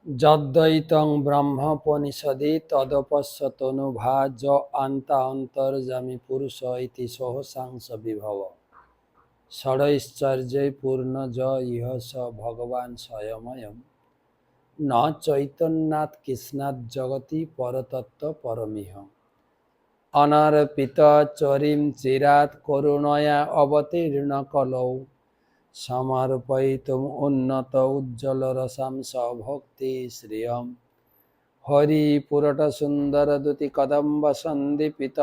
যদ্বৈতং ব্রহ্মোপনিষদি তদপশ্যতনুভা য আন্তা অন্তর্যামী পুরুষ ইতি সহসাংস বিভব ষড়ৈশ্চর্যে পূর্ণ য ইহ স ভগবান স্বয়ময়ম ন চৈতন্যাৎ কৃষ্ণাৎ জগতি পরতত্ত্ব পরমিহ অনারপিত চরিম চিরাৎ করুণয়া অবতীর্ণ কলৌ সমর্পয়িতুম উন্নত উজ্জ্বল রসাম ভক্তি শ্রিয়ম হরি পুরট সুন্দর দুতি কদম্ব সন্দীপিত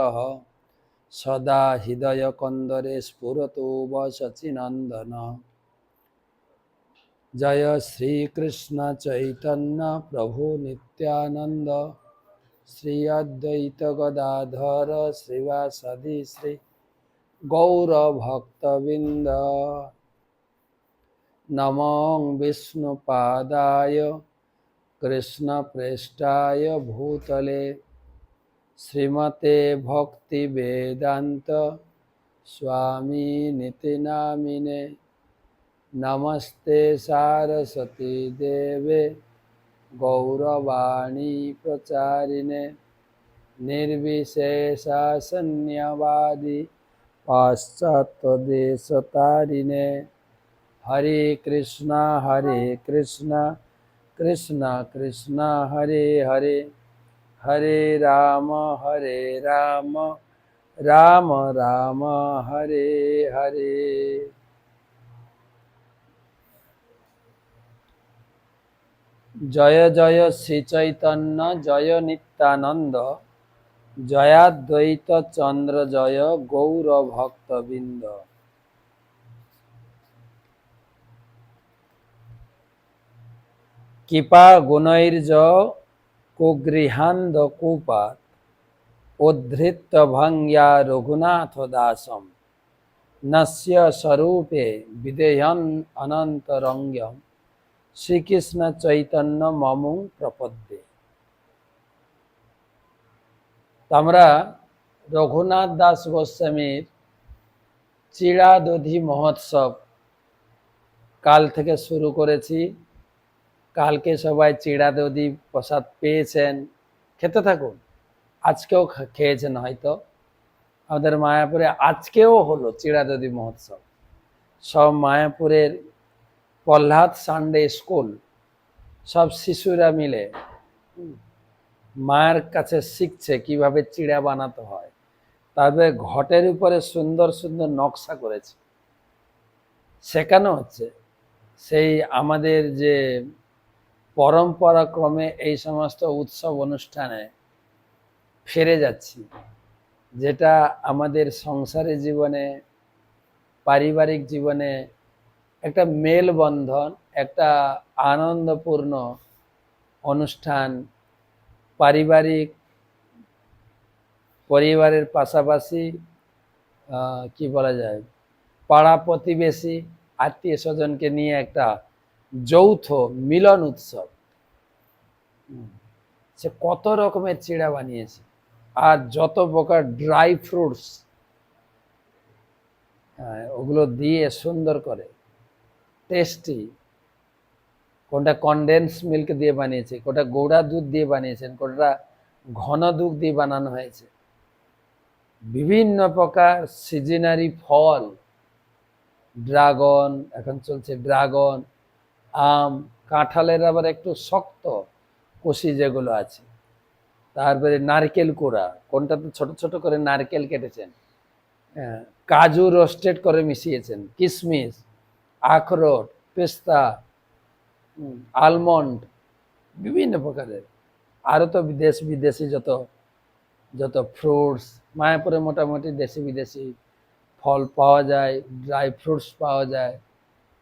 সদা হৃদয় কন্দরে স্ফুরতু সচিনন্দন জয় শ্রীকৃষ্ণ চৈতন্য প্রভু নিত্যানন্দ শ্রী অদ্বৈত গদাধর শ্রীবাসাদি শ্রী গৌর ভক্তবৃন্দ নমো বিষ্ণুপাদায় কৃষ্ণপ্রেষ্ঠায় ভূতলে শ্রীমতে ভক্তিবেদান্ত স্বামিনিতি নামিনে নমস্তে সারস্বতী দেবে গৌরবাণী প্রচারিণে নির্বিশেষা শূন্যবাদী পাশ্চাত্যদেশতারিণে হরে কৃষ্ণ কৃষ্ণ কৃষ্ণ হরে হরে হরে রাম রাম রাম হরে হরে। জয় জয় শ্রী চৈতন্য জয় নিত্যানন্দ জয়াদ্বৈত চন্দ্র জয় গৌর ভক্তবৃন্দ। কৃপা গুণৈর্য কুগৃহান্দ কূপাৎ উদ্ধৃত্য ভঙ্গ্যা রঘুনাথ দাসম নস্য স্বরূপে বিদেয়ন অনন্তরঙ্গম শ্রীকৃষ্ণ চৈতন্য মমু প্রপদ্যে। আমরা রঘুনাথ দাস গোস্বামীর চিড়াদধি মহোৎসব কাল থেকে শুরু করেছি। কালকে সবাই চিড়াদধি প্রসাদ পেয়েছেন, খেতে থাকুন। আজকেও খেয়েছেন হয়তো। আমাদের মায়াপুরে আজকেও হলো চিড়াদধি মহোৎসব। সব মায়াপুরের প্রহ্লাদ সানডে স্কুল সব শিশুরা মিলে মায়ের কাছে শিখছে কিভাবে চিড়া বানাতে হয়। তারপরে ঘটের উপরে সুন্দর সুন্দর নকশা করেছে, শেখানো হচ্ছে। সেই আমাদের যে পরম্পরা ক্রমে এই সমস্ত উৎসব অনুষ্ঠানে ফিরে যাচ্ছি, যেটা আমাদের সংসারের জীবনে পারিবারিক জীবনে একটা মেলবন্ধন, একটা আনন্দপূর্ণ অনুষ্ঠান। পরিবারের পাশাপাশি কি বলা যায়, পাড়া প্রতিবেশী আত্মীয় স্বজনকে নিয়ে একটা যৌথ মিলন উৎসব। সে কত রকমের চিড়া বানিয়েছে, আর যত প্রকার ড্রাই ফ্রুটস ওগুলো দিয়ে সুন্দর করে টেস্টি। কোনটা কনডেন্স মিল্ক দিয়ে বানিয়েছে, কোনটা গৌড়া দুধ দিয়ে বানিয়েছেন, কোনটা ঘন দুধ দিয়ে বানানো হয়েছে। বিভিন্ন প্রকার সিজনারি ফল, ড্রাগন এখন চলছে, ড্রাগন, আম, কাঁঠালের আবার একটু শক্ত কষি যেগুলো আছে। তারপরে নারকেল কোড়া, কোনটাতে ছোট ছোট করে নারকেল কেটেছেন, কাজু রোস্টেড করে মিশিয়েছেন, কিশমিশ, আখরোট, পেস্তা, আলমন্ড, বিভিন্ন প্রকারের। আরও তো দেশ বিদেশি যত ফ্রুটস, মায়াপুরে মোটামুটি দেশি বিদেশি ফল পাওয়া যায়, ড্রাই ফ্রুটস পাওয়া যায়।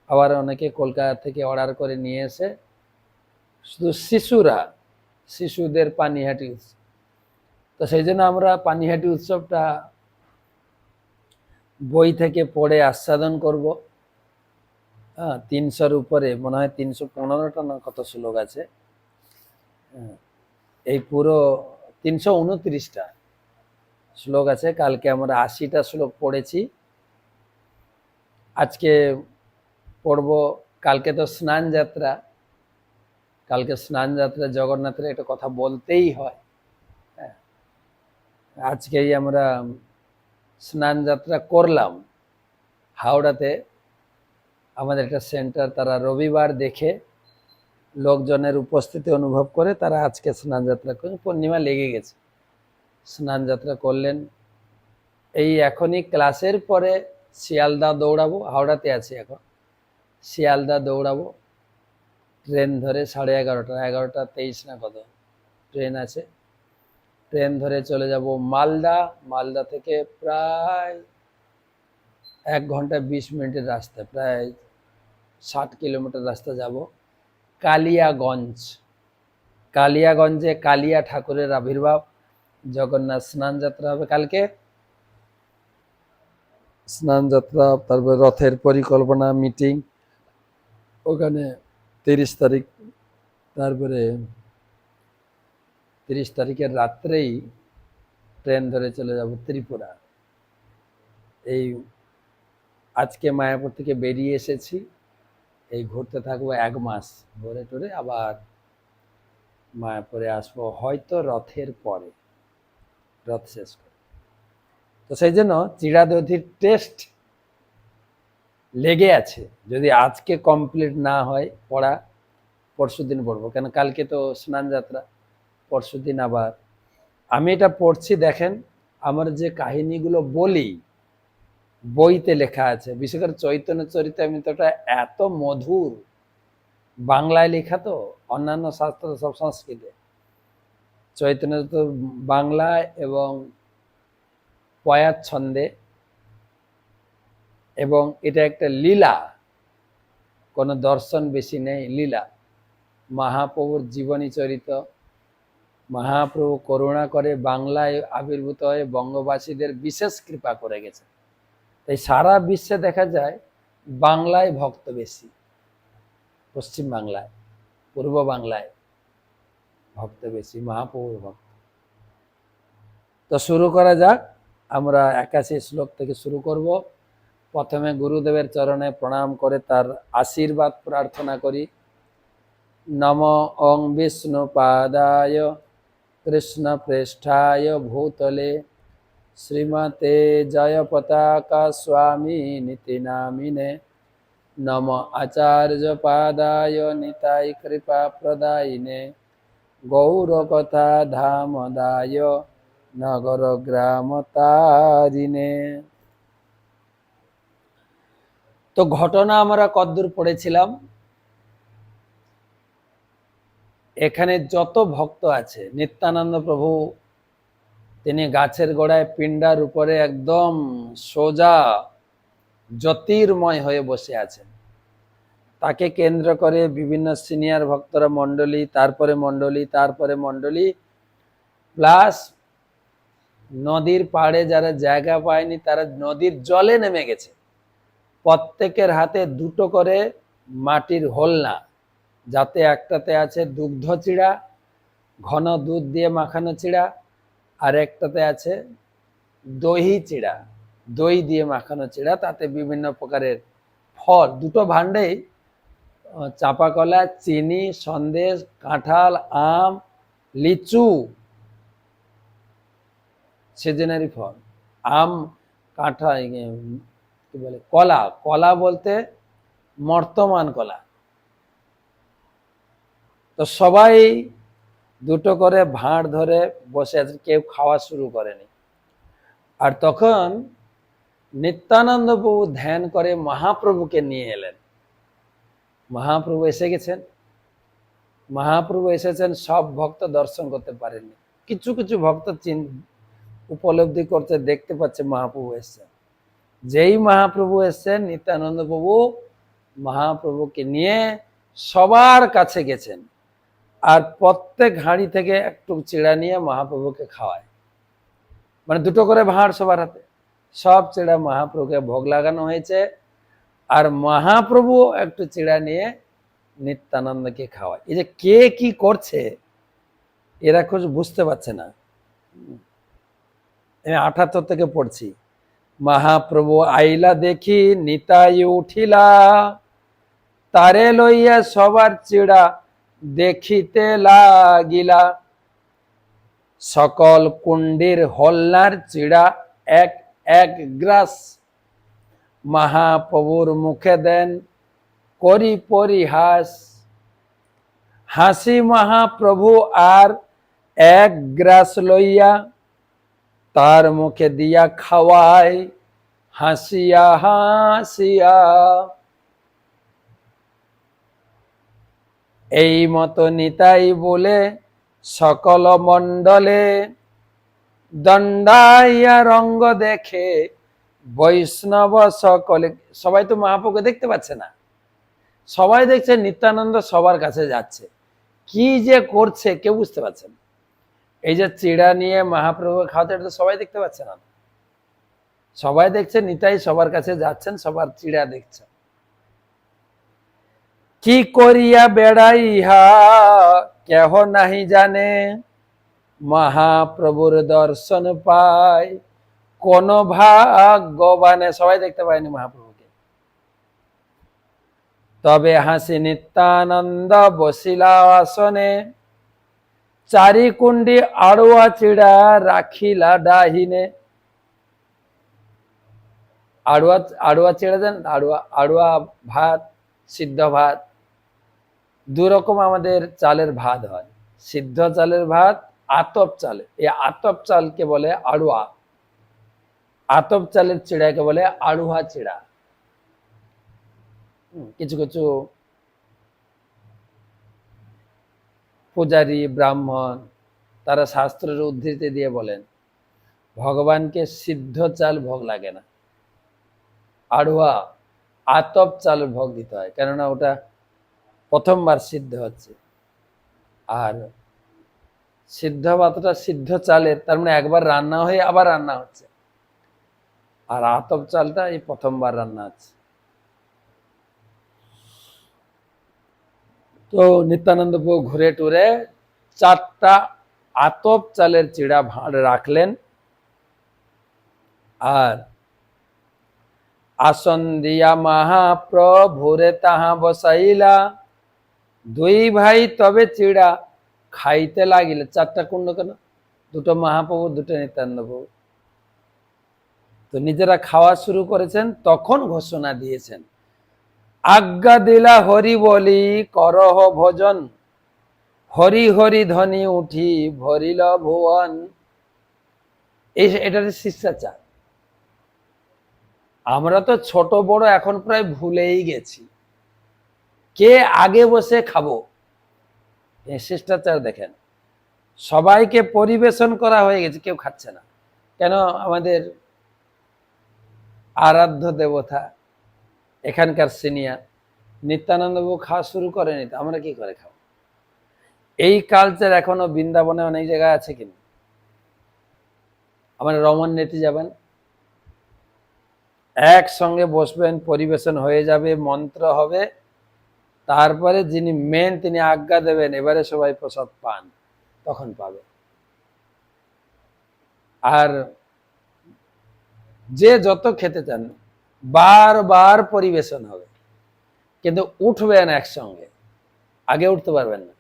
আবার অনেকে কলকাতা থেকে অর্ডার করে নিয়ে এসে শুধু শিশুদের পানিহাটি উৎসব। তো সেই জন্য আমরা পানিহাটি উৎসবটা বই থেকে পড়ে আস্বাদন করব। 300-র উপরে মনে হয় 315টা না কত শ্লোক আছে। এই পুরো 329টা শ্লোক আছে। কালকে আমরা 80টা শ্লোক পড়েছি, আজকে পড়ব। কালকে তো স্নান যাত্রা, কালকে স্নান যাত্রা, জগন্নাথের একটা কথা বলতেই হয়। হ্যাঁ, আজকেই আমরা স্নান যাত্রা করলাম হাওড়াতে। আমাদের একটা সেন্টার, তারা রবিবার দেখে লোকজনের উপস্থিতি অনুভব করে তারা আজকে স্নান যাত্রা করে, পূর্ণিমা লেগে গেছে, স্নান যাত্রা করলেন। এই এখনই ক্লাসের পরে শিয়ালদা দৌড়াবো, হাওড়াতে আছি এখন, শিয়ালদা দৌড়াবো ট্রেন ধরে 11:30, 11:23 না কত ট্রেন আছে, ট্রেন ধরে চলে যাব মালদা। মালদা থেকে প্রায় 1 ঘন্টা 20 মিনিটের রাস্তা, প্রায় 60 কিলোমিটার রাস্তা যাব কালিয়াগঞ্জ। কালিয়াগঞ্জে কালিয়া ঠাকুরের আবির্ভাব, জগন্নাথ স্নান যাত্রা হবে কালকে, স্নান যাত্রা, তারপরে রথের পরিকল্পনা মিটিং ওখানে 30 তারিখ, তারপরে 30 তারিখের রাত্রেই ট্রেন ধরে চলে যাব ত্রিপুরা। এই আজকে মায়াপুর থেকে বেরিয়ে এসেছি, এই ঘুরতে থাকবো 1 মাস, ঘুরে টুরে আবার মায়াপুরে আসবো হয়তো রথের পরে, রথ শেষ করে। তো সেই জন্য চিড়া দধির টেস্ট লেগে আছে, যদি আজকে কমপ্লিট না হয় পড়া, পরশুদিন পড়বো, কেন কালকে তো স্নান যাত্রা, পরশুদিন আবার। আমি এটা পড়ছি, দেখেন আমার যে কাহিনীগুলো বলি বইতে লেখা আছে, বিশেষ করে চৈতন্য চরিতামৃতটা এত মধুর, বাংলায় লেখা তো, অন্যান্য শাস্ত্র সব সংস্কৃতে, চৈতন্য তো বাংলায় এবং পয়ার ছন্দে, এবং এটা একটা লীলা, কোনো দর্শন বেশি নেই, লীলা। মহাপ্রভুর জীবনী চরিত, মহাপ্রভু করুণা করে বাংলায় আবির্ভূত হয়ে বঙ্গবাসীদের বিশেষ কৃপা করে গেছে। তাই সারা বিশ্বে দেখা যায় বাংলায় ভক্ত বেশি, পশ্চিম বাংলায়, পূর্ব বাংলায় ভক্ত বেশি, মহাপ্রভুর ভক্ত। তো শুরু করা যাক, আমরা 81 শ্লোক থেকে শুরু করব। প্রথমে গুরুদেবের চরণে প্রণাম করে তার আশীর্বাদ প্রার্থনা করি। নম ওং বিষ্ণুপাদায় কৃষ্ণ পৃষ্ঠায় ভূতলে শ্রীমতে জয় পতাকা স্বামী নীতি নামিনে নম আচার্য পাদায় নিতাই কৃপা প্রদায়িনে গৌরকথা ধামদায় নগর গ্রাম তারিনে। তো ঘটনা আমরা কদ্দূর পড়েছিলাম, এখানে যত ভক্ত আছে, নিত্যানন্দ প্রভু তিনি গাছের গোড়ায় পিণ্ডার উপরে একদম সোজা জ্যোতির্ময় হয়ে বসে আছেন। তাকে কেন্দ্র করে বিভিন্ন সিনিয়র ভক্তরা মণ্ডলী, তারপরে মণ্ডলী, তারপরে মণ্ডলী, প্লাস নদীর পাড়ে যারা জায়গা পায়নি তারা নদীর জলে নেমে গেছে। প্রত্যেকের হাতে 2টো করে মাটির হোলনা, যাতে একটাতে আছে দুগ্ধ চিড়া, ঘন দুধ দিয়ে মাখানো চিড়া, আর একটাতে আছে দহি চিড়া, দই দিয়ে মাখানো চিড়া, তাতে বিভিন্ন প্রকারের ফল, 2টো ভাণ্ডেই চাপা কলা, চিনি, সন্দেশ, কাঁঠাল, আম, লিচু, সিজনারি ফল, আম, কাঁঠাল, কি বলে, কলা, কলা বলতে মর্তমান কলা। তো সবাই 2টো করে ভাঁড় ধরে বসে আছে, কেউ খাওয়া শুরু করেনি। আর তখন নিত্যানন্দ প্রভু ধ্যান করে মহাপ্রভুকে নিয়ে এলেন। মহাপ্রভু এসে গেছেন, মহাপ্রভু এসেছেন, সব ভক্ত দর্শন করতে পারেননি, কিছু কিছু ভক্ত উপলব্ধি করতে, দেখতে পাচ্ছে মহাপ্রভু এসছেন। যেই মহাপ্রভু এসছেন, নিত্যানন্দ প্রভু মহাপ্রভুকে নিয়ে সবার কাছে গেছেন, আর প্রত্যেক হাঁড়ি থেকে একটু চিড়া নিয়ে মহাপ্রভুকে খাওয়ায়, মানে 2টো করে ভাঁড় সবার হাতে, সব চিড়া মহাপ্রভুকে ভোগ লাগানো হয়েছে, আর মহাপ্রভু একটু চিড়া নিয়ে নিত্যানন্দকে খাওয়ায়। এই যে কে কি করছে এরা খুব বুঝতে পারছে না। আমি 78 থেকে পড়ছি। মহাপ্রভু আইলা দেখি নিতাই উঠিলা, তারে লইয়া সবার চিড়া দেখিতে লাগিলা, সকল কুণ্ডির হল্লার চিড়া এক এক গ্রাস, মহাপ্রভুর মুখে দেন করি পরিহাস। হাসি মহাপ্রভু আর এক গ্রাস লইয়া তার মুখে দিয়া খাওয়ায় হাসিয়া হাসিয়া। এই মতো নিতাই বলে সকল মণ্ডলে দণ্ডাইয়া রঙ্গ দেখে বৈষ্ণব সকলে। সবাই তো মহাপ্রভুকে দেখতে পাচ্ছে না, সবাই দেখছে নিত্যানন্দ সবার কাছে যাচ্ছে, কি যে করছে কেউ বুঝতে পারছে না। এই যে চিড়া নিয়ে মহাপ্রভু খাওয়াতে, এটা তো সবাই দেখতে পাচ্ছে না, সবাই দেখছে নিতাই সবার কাছে যাচ্ছেন, সবার চিড়া দেখছে। কি করিয়া বেড়াই ইহা কেহ নাহি জানে, মহাপ্রভুর দর্শন পায় কোন ভাগ্যবানে। সবাই দেখতে পায়নি মহাপ্রভুকে। তবে হাসি নিত্যানন্দ বসিলা আসনে, চারি কুণ্ডি আড়ুয়া চিড়া রাখিলা ডাহিনে। আড়ুয়া আড়ুয়া চিড়া দেন, আড়ুয়া আড়ুয়া ভাত, সিদ্ধ ভাত, দু রকম আমাদের চালের ভাত হয়, সিদ্ধ চালের ভাত, আতপ চালে। এই আতপ চালকে বলে আড়ুয়া, আতপ চালের চিড়াকে বলে আড়ুয়া চিড়া। কিছু কিছু পূজারী ব্রাহ্মণ তারা শাস্ত্রের উদ্ধৃতি দিয়ে বলেন ভগবানকে সিদ্ধ চাল ভোগ লাগে না, আড়ুয়া আতপ চাল ভোগ দিতে হয়, কেননা ওটা প্রথমবার সিদ্ধ হচ্ছে। আর সিদ্ধ ভাতটা সিদ্ধ চালের, তার মানে একবার রান্না হয়ে আবার রান্না হচ্ছে, আর আতপ চালটা এই প্রথমবার রান্না হচ্ছে। তো নিত্যানন্দ প্রভু ঘুরে টুরে 4টা আতপ চালের চিড়া ভাঁড় রাখলেন, আর আসন দিয়া মহাপ্রভুরে তাহা বসাইলা, দুই ভাই তবে চিড়া খাইতে লাগিলে। 4টা কুণ্ড কেন? 2টো মহাপ্রভু, 2টো নিত্যানন্দ প্রভু। তো নিজেরা খাওয়া শুরু করেছেন, তখন ঘোষণা দিয়েছেন আজ্ঞা দিলা হরি বলি করহ ভোজন, হরি হরি ধ্বনি উঠি ভরিল ভুবন। এটা শিষ্টাচার। আমরা তো ছোট বড় এখন প্রায় ভুলেই গেছি, কে আগে বসে খাবো। এই শিষ্টাচার দেখেন, সবাইকে পরিবেশন করা হয়ে গেছে, কেউ খাচ্ছে না কেন? আমাদের আরাধ্য দেবতা এখানকার সিনিয়র নিত্যানন্দ বাবু খাওয়া শুরু করেনি, তো আমরা কি করে খাবো? এই কালচার এখনো বৃন্দাবনে অনেক জায়গায় আছে কিনা? আমরা রমন নেতি যাবেন, একসঙ্গে বসবেন, পরিবেশন হয়ে যাবে, মন্ত্র হবে, তারপরে যিনি মেন তিনি আজ্ঞা দেবেন এবারে সবাই প্রসাদ পান, তখন পাবে। আর যে যত খেতে চান বারবার পরিবেশন হবে, কিন্তু উঠবেন একসঙ্গে, আগে উঠতে পারবেন না।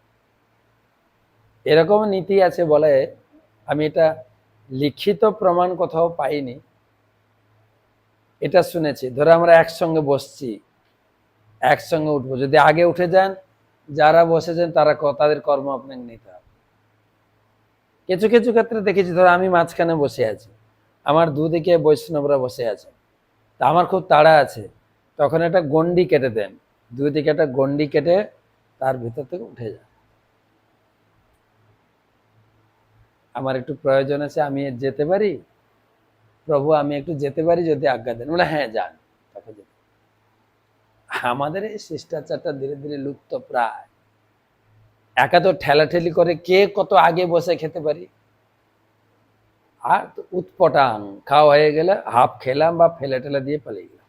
এরকম নীতি আছে বলে, আমি এটা লিখিত প্রমাণ কোথাও পাইনি, এটা শুনেছি। ধরো আমরা একসঙ্গে বসছি, একসঙ্গে উঠবো, যদি আগে উঠে যান যারা বসেছেন তারা তাদের কর্ম আপনাকে নিতে হবে। কিছু কিছু ক্ষেত্রে দেখেছি, ধরো আমি মাঝখানে বসে আছি, আমার দুদিকে বৈষ্ণবরা বসে আছে, তা আমার খুব তাড়া আছে, তখন একটা গন্ডি কেটে দেন, দুদিকে একটা গন্ডি কেটে তার ভিতর থেকে উঠে যান। আমার একটু প্রয়োজন আছে, আমি যেতে পারি প্রভু, আমি একটু যেতে পারি যদি আজ্ঞা দেন, বলে হ্যাঁ যান। তখন আমাদের এই শিষ্টাচারটা ধীরে ধীরে লুপ্ত প্রায়। একা তো ঠেলাঠেলি করে কে কত আগে বসে খেতে পারি, আর উৎপটাং খাওয়া হয়ে গেলে হাফ খেলাম বা ফেলে টেলে দিয়ে পালিয়ে গেলাম।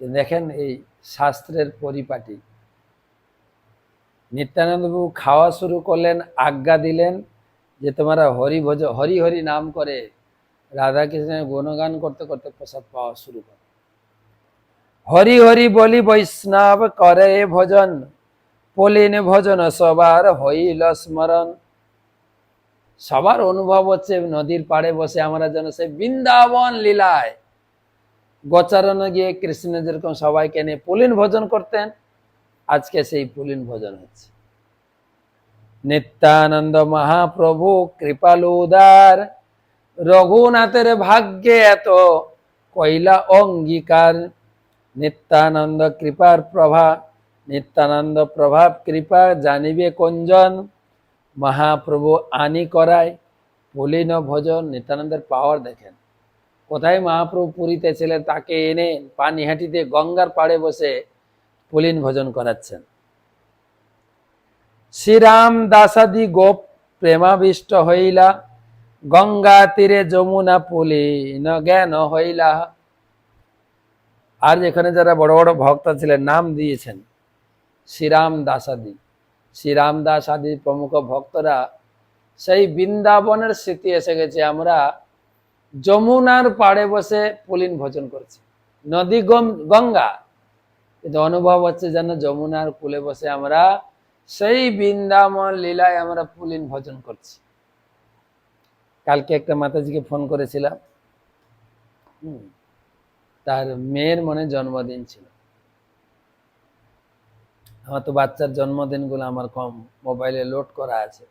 দেখেন এই শাস্ত্রের পরিপাটি। নিত্যানন্দ বাবু খাওয়া শুরু করলেন, আজ্ঞা দিলেন যে তোমরা হরি ভোজ, হরি হরি নাম করে রাধা কৃষ্ণের গুণগান করতে করতে প্রসাদ পাওয়া শুরু করে। হরি হরি বলি বৈষ্ণব করে ভোজন, পুলিন ভজন সবার হইল স্মরণ। সবার অনুভব হচ্ছে নদীর পাড়ে বসে আমরা যেন সেই বৃন্দাবন লীলায় গোচারণে গিয়ে কৃষ্ণ যেরকম সবাইকে নিয়ে পুলিন ভোজন করতেন, আজকে সেই পুলিন ভোজন হচ্ছে। নিত্যানন্দ মহাপ্রভু কৃপালু উদার, রঘুনাথের ভাগ্যে এত কইলা অঙ্গীকার। নিত্যানন্দ কৃপার প্রভা, নিত্যানন্দ প্রভাব কৃপা জানিবে কোনজন, মহাপ্রভু আনি করায় পুলিন ভোজন। নিত্যানন্দের পাওয়ার দেখেন, কোথায় মহাপ্রভু পুরীতে ছিলেন, তাকে এনে পানিহাটিতে গঙ্গার পাড়ে বসে পুলিন ভোজন করাচ্ছেন। শ্রীরাম দাসাদি গোপ প্রেমাবিষ্ট হইলা, গঙ্গা তীরে যমুনা পুলিন জ্ঞান হইলা। আর যেখানে যারা বড় বড় ভক্ত ছিলেন নাম দিয়েছেন শ্রীরাম দাসাদি, শ্রীরাম দাস আদি প্রমুখ ভক্তরা, সেই বৃন্দাবনের স্মৃতি এসে গেছে। আমরা যমুনার পাড়ে বসে পুলিন ভোজন করছি, নদী গঙ্গা, কিন্তু অনুভব হচ্ছে যেন যমুনার কূলে বসে আমরা সেই বৃন্দাবন লীলায় আমরা পুলিন ভোজন করছি। কালকে একটা মাতাজিকে ফোন করেছিলাম, তার মেয়ের মনে জন্মদিন ছিল। আমার তো বাচ্চার জন্মদিনগুলো আমার কম মোবাইলে লোড করা আছে।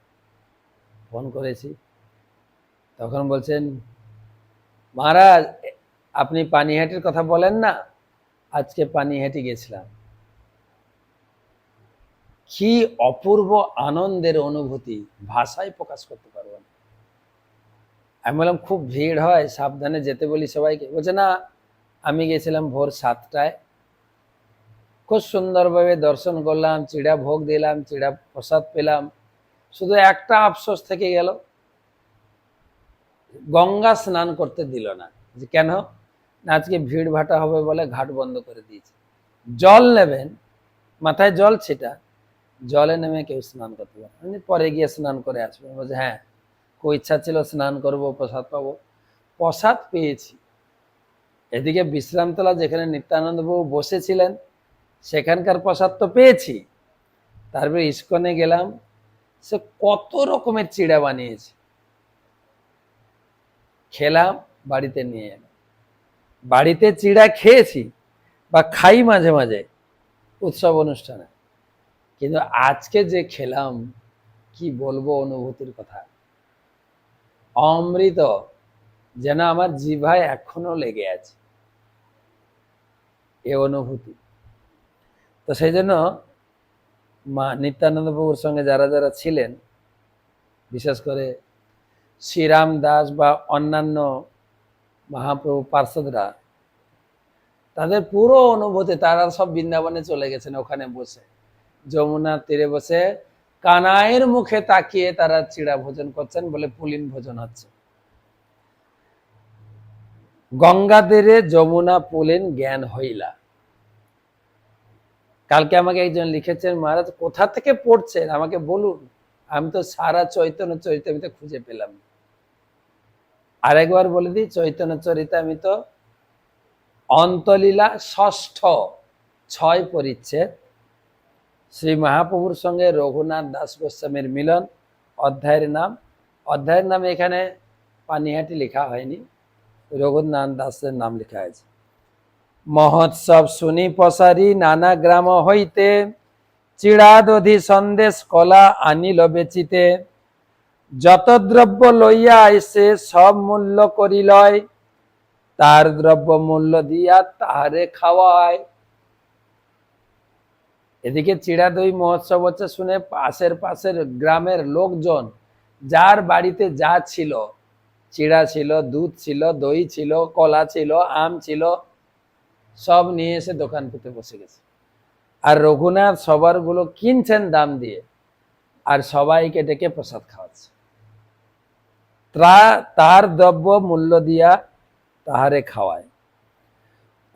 ফোন করেছি, তখন বলছেন, মহারাজ আপনি পানিহাটির কথা বলেন না, আজকে পানিহাটি গেছিলাম, কি অপূর্ব আনন্দের অনুভূতি, ভাষায় প্রকাশ করতে পারবো না। আমি বললাম খুব ভিড় হয়, সাবধানে যেতে বলি সবাইকে। বলছে না, আমি গেছিলাম ভোর 7টায়, খুব সুন্দরভাবে দর্শন করলাম, চিড়া ভোগ দিলাম, চিড়া প্রসাদ পেলাম। শুধু একটা আফসোস থেকে গেল, গঙ্গা স্নান করতে দিল না। যে কেন না, আজকে ভিড় ভাটা হবে বলে ঘাট বন্ধ করে দিয়েছে। জল নেবেন, মাথায় জল ছিটা, জলে নেমে কেউ স্নান করতে পারে, আমি পরে গিয়ে স্নান করে আসবো। বলছে হ্যাঁ, খুব ইচ্ছা ছিল স্নান করব, প্রসাদ পাবো। প্রসাদ পেয়েছি। এদিকে বিশ্রামতলা যেখানে নিত্যানন্দ বাবু বসেছিলেন সেখানকার প্রসাদ তো পেয়েছি, তারপরে ইস্কনে গেলাম, সে কত রকমের চিড়া বানিয়েছে, খেলাম, বাড়িতে নিয়ে এলাম। বাড়িতে চিড়া খেয়েছি বা খাই মাঝে মাঝে উৎসব অনুষ্ঠানে, কিন্তু আজকে যে খেলাম, কি বলবো অনুভূতির কথা, অমৃত, যেন আমার জিভায় এখনো লেগে আছে এ অনুভূতি। তো সেই জন্য মা নিত্যানন্দ বাবুর সঙ্গে যারা যারা ছিলেন, বিশেষ করে শ্রীরাম দাস বা অন্যান্য মহাপ্রভু পার্ষদরা, তাদের পুরো অনুভূতি, তারা সব বৃন্দাবনে চলে গেছেন। ওখানে বসে যমুনার তীরে বসে কানাইয়ের মুখে তাকিয়ে তারা চিড়া ভোজন করছেন, বলে পুলিন ভোজন হচ্ছে। গঙ্গা তীরে যমুনা পুলিন জ্ঞান হইলা। কালকে আমাকে একজন লিখেছেন, মহারাজ কোথা থেকে পড়ছেন আমাকে বলুন, আমি তো সারা চৈতন্য চরিতামৃত খুঁজে পেলাম। আরেকবার বলে দিই, চৈতন্য চরিতামৃত অন্তলীলা 6ষ্ঠ 6 পরিচ্ছেদ, শ্রী মহাপ্রভুর সঙ্গে রঘুনাথ দাস গোস্বামীর মিলন, অধ্যায়ের নাম এখানে পানিহাটি লেখা হয়নি, রঘুনাথ দাসের নাম লেখা হয়েছে। মহোৎসব শুনি পসারি নানা গ্রাম হইতে, চিড়াদধি সন্দেশ কলা আনিল বেচিতে, যত দ্রব্য লইয়া আইসে সব মূল্য করি লয়, তার দ্রব্য মূল্য দিয়া তাহারে খাওয়ায়। এদিকে চিড়া দই মহোৎসব হচ্ছে শুনে পাশের গ্রামের লোকজন, যার বাড়িতে যা ছিল, চিড়া ছিল, দুধ ছিল, দই ছিল, কলা ছিল, আম ছিল, সব নিয়ে এসে দোকান পেতে বসে গেছে। আর রঘুনাথ সবার গুলো কিনছেন দাম দিয়ে, আর সবাইকে ডেকে প্রসাদ খাওয়াচ্ছে। তার দ্রব্য মূল্য দিয়া তাহারে খাওয়ায়।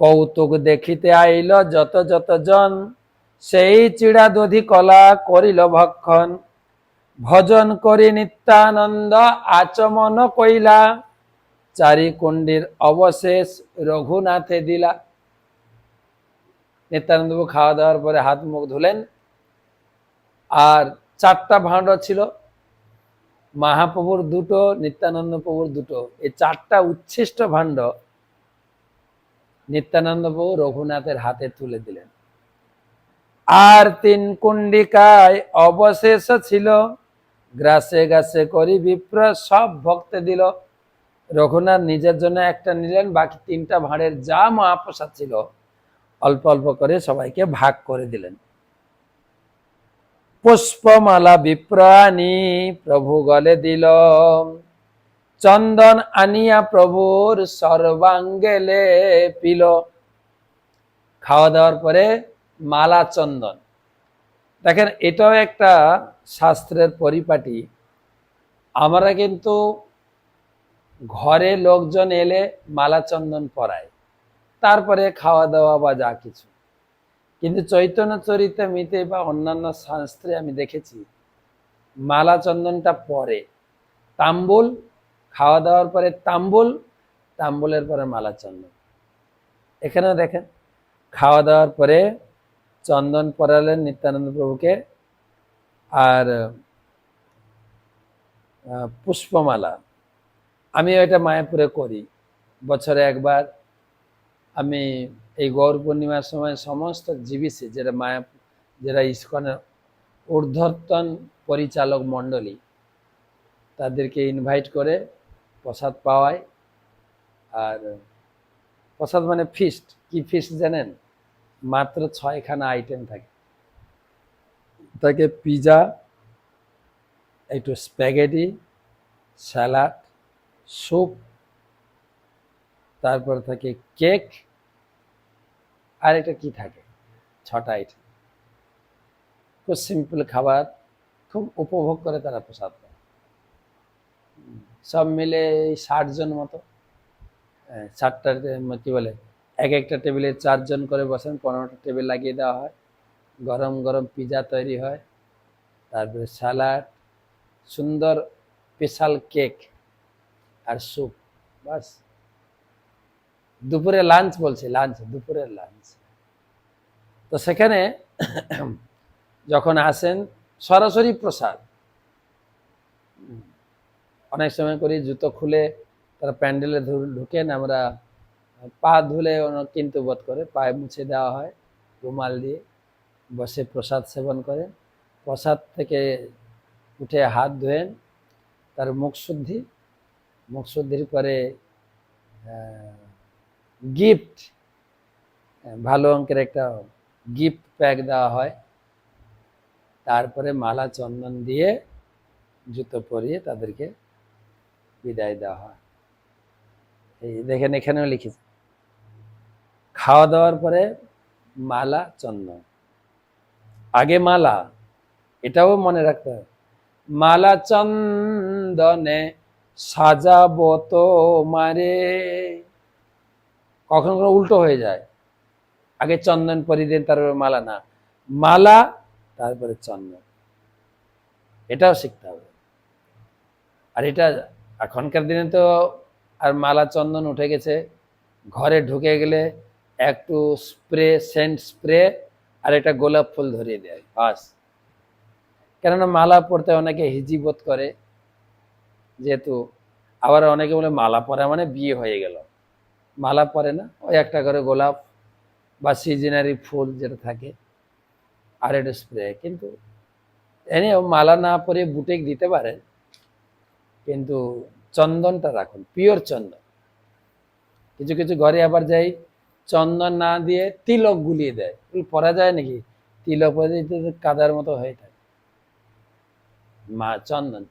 কৌতুক দেখিতে আইল যত যত জন, সেই চিড়া দধি কলা করিল ভক্ষণ, ভজন করি নিত্যানন্দ আচমন কইলা, চারি কুণ্ডির অবশেষ রঘুনাথে দিলা। নিত্যানন্দ খাওয়া দাওয়ার পরে হাত মুখ ধুলেন, আর 4টা ভাঁড় ছিল, মহাপ্রভুর 2টো, নিত্যানন্দ প্রভুর 2টো। এই 4টা উচ্ছিষ্ট ভাণ্ড নিত্যানন্দ প্রভু রঘুনাথের হাতে তুলে দিলেন। আর 3 কুণ্ডিকায় অবশেষ ছিল, গ্রাসে গ্রাসে করি বিপ্র সব ভক্তে দিল। রঘুনাথ নিজের জন্য একটা নিলেন, বাকি 3টা ভাঁড়ের যা মহাপ্রসাদ ছিল অল্প অল্প করে সবাইকে ভাগ করে দিলেন। পুষ্পমালা বিপ্র আনি প্রভু গলে দিল, চন্দন আনিয়া প্রভুর সর্বাঙ্গে লেপিল। খাওয়া দাওয়ার পরে মালা চন্দন, দেখেন এটাও একটা শাস্ত্রের পরিপাটি। আমরা কিন্তু ঘরে লোকজন এলে মালা চন্দন পরায়, তারপরে খাওয়া দাওয়া বা যা কিছু। কিন্তু চৈতন্য চরিতামৃতে বা অন্যান্য শাস্ত্রে আমি দেখেছি মালা চন্দনটা পরে, তাম্বুল খাওয়া দাওয়ার পরে তাম্বুল, তাম্বুলের পরে মালা চন্দন। এখানে দেখেন খাওয়া দাওয়ার পরে চন্দন পরালেন নিত্যানন্দ প্রভুকে, আর পুষ্পমালা। আমি এটা মায়াপুরে করি বছরে একবার। আমি এই গৌর পূর্ণিমার সময় সমস্ত জিবিসি, যারা ইস্কনের ঊর্ধ্বতন পরিচালক মণ্ডলী, তাদেরকে ইনভাইট করে প্রসাদ পাওয়াই। আর প্রসাদ মানে ফিস্ট। কি ফিস্ট জানেন? মাত্র 6খানা আইটেম থাকে। পিজা, একটু স্প্যাগেটি, স্যালাড, স্যুপ, তারপর থাকে কেক, আর এটা কি থাকে, 6টা আইটেম। খুব সিম্পল খাবার, খুব উপভোগ করে তারা প্রসাদ পায়। সব মিলে 60 জন মতো। 60টা কি বলে, একটা টেবিলে 4 জন করে বসেন, 15টা টেবিল লাগিয়ে দেওয়া হয়। গরম গরম পিজা তৈরি হয়, তারপরে স্যালাড, সুন্দর স্পেশাল কেক আর স্যুপ, বাস। দুপুরে লাঞ্চ বলছে, লাঞ্চ, দুপুরের লাঞ্চ। তো সেখানে যখন আসেন সরাসরি প্রসাদ। অনেক সময় করি জুতো খুলে তারা প্যান্ডেলে ঢুকেন, আমরা পা ধুলে কিন্তু বোধ করে পায়ে মুছে দেওয়া হয় রুমাল দিয়ে, বসে প্রসাদ সেবন করেন। প্রসাদ থেকে উঠে হাত ধোয়েন, তার মুখ শুদ্ধির পরে গিফট, ভালো অঙ্কের একটা গিফট প্যাক দেওয়া হয়। তারপরে মালা চন্দন দিয়ে জুতো পরিয়ে তাদেরকে বিদায় দেওয়া হয়। এই দেখেন এখানেও লিখেছি, খাওয়া দাওয়ার পরে মালা চন্দন। আগে মালা, এটাও মনে রাখতে হবে, মালা চন্দনে সাজাবো তো মারে। কখনো কখনো উল্টো হয়ে যায়, আগে চন্দন পরিয়ে দেন তারপরে মালা, না, মালা তারপরে চন্দন, এটাও শিখতে হবে। আর এটা এখনকার দিনে তো আর মালা চন্দন উঠে গেছে, ঘরে ঢুকে গেলে একটু সেন্ট স্প্রে আর একটা গোলাপ ফুল ধরিয়ে দেয়, বাস। কেননা মালা পরতে অনেকে হিজিবোধ করে, যেহেতু আবার অনেকে বলে মালা পরা মানে বিয়ে হয়ে গেল। মালা পরে না, ওই একটা করে গোলাপ বা সিজনারি ফুল যেটা থাকে আর একটা স্প্রে। কিন্তু এনে মালা না পরে বুটেক দিতে পারেন, কিন্তু চন্দনটা রাখুন, পিওর চন্দন। কিছু কিছু ঘরে আবার যাই চন্দন না দিয়ে তিলক গুলিয়ে দেয়, পরা যায় নাকি? তিলক পরে কাদার মতো হয়ে থাকে।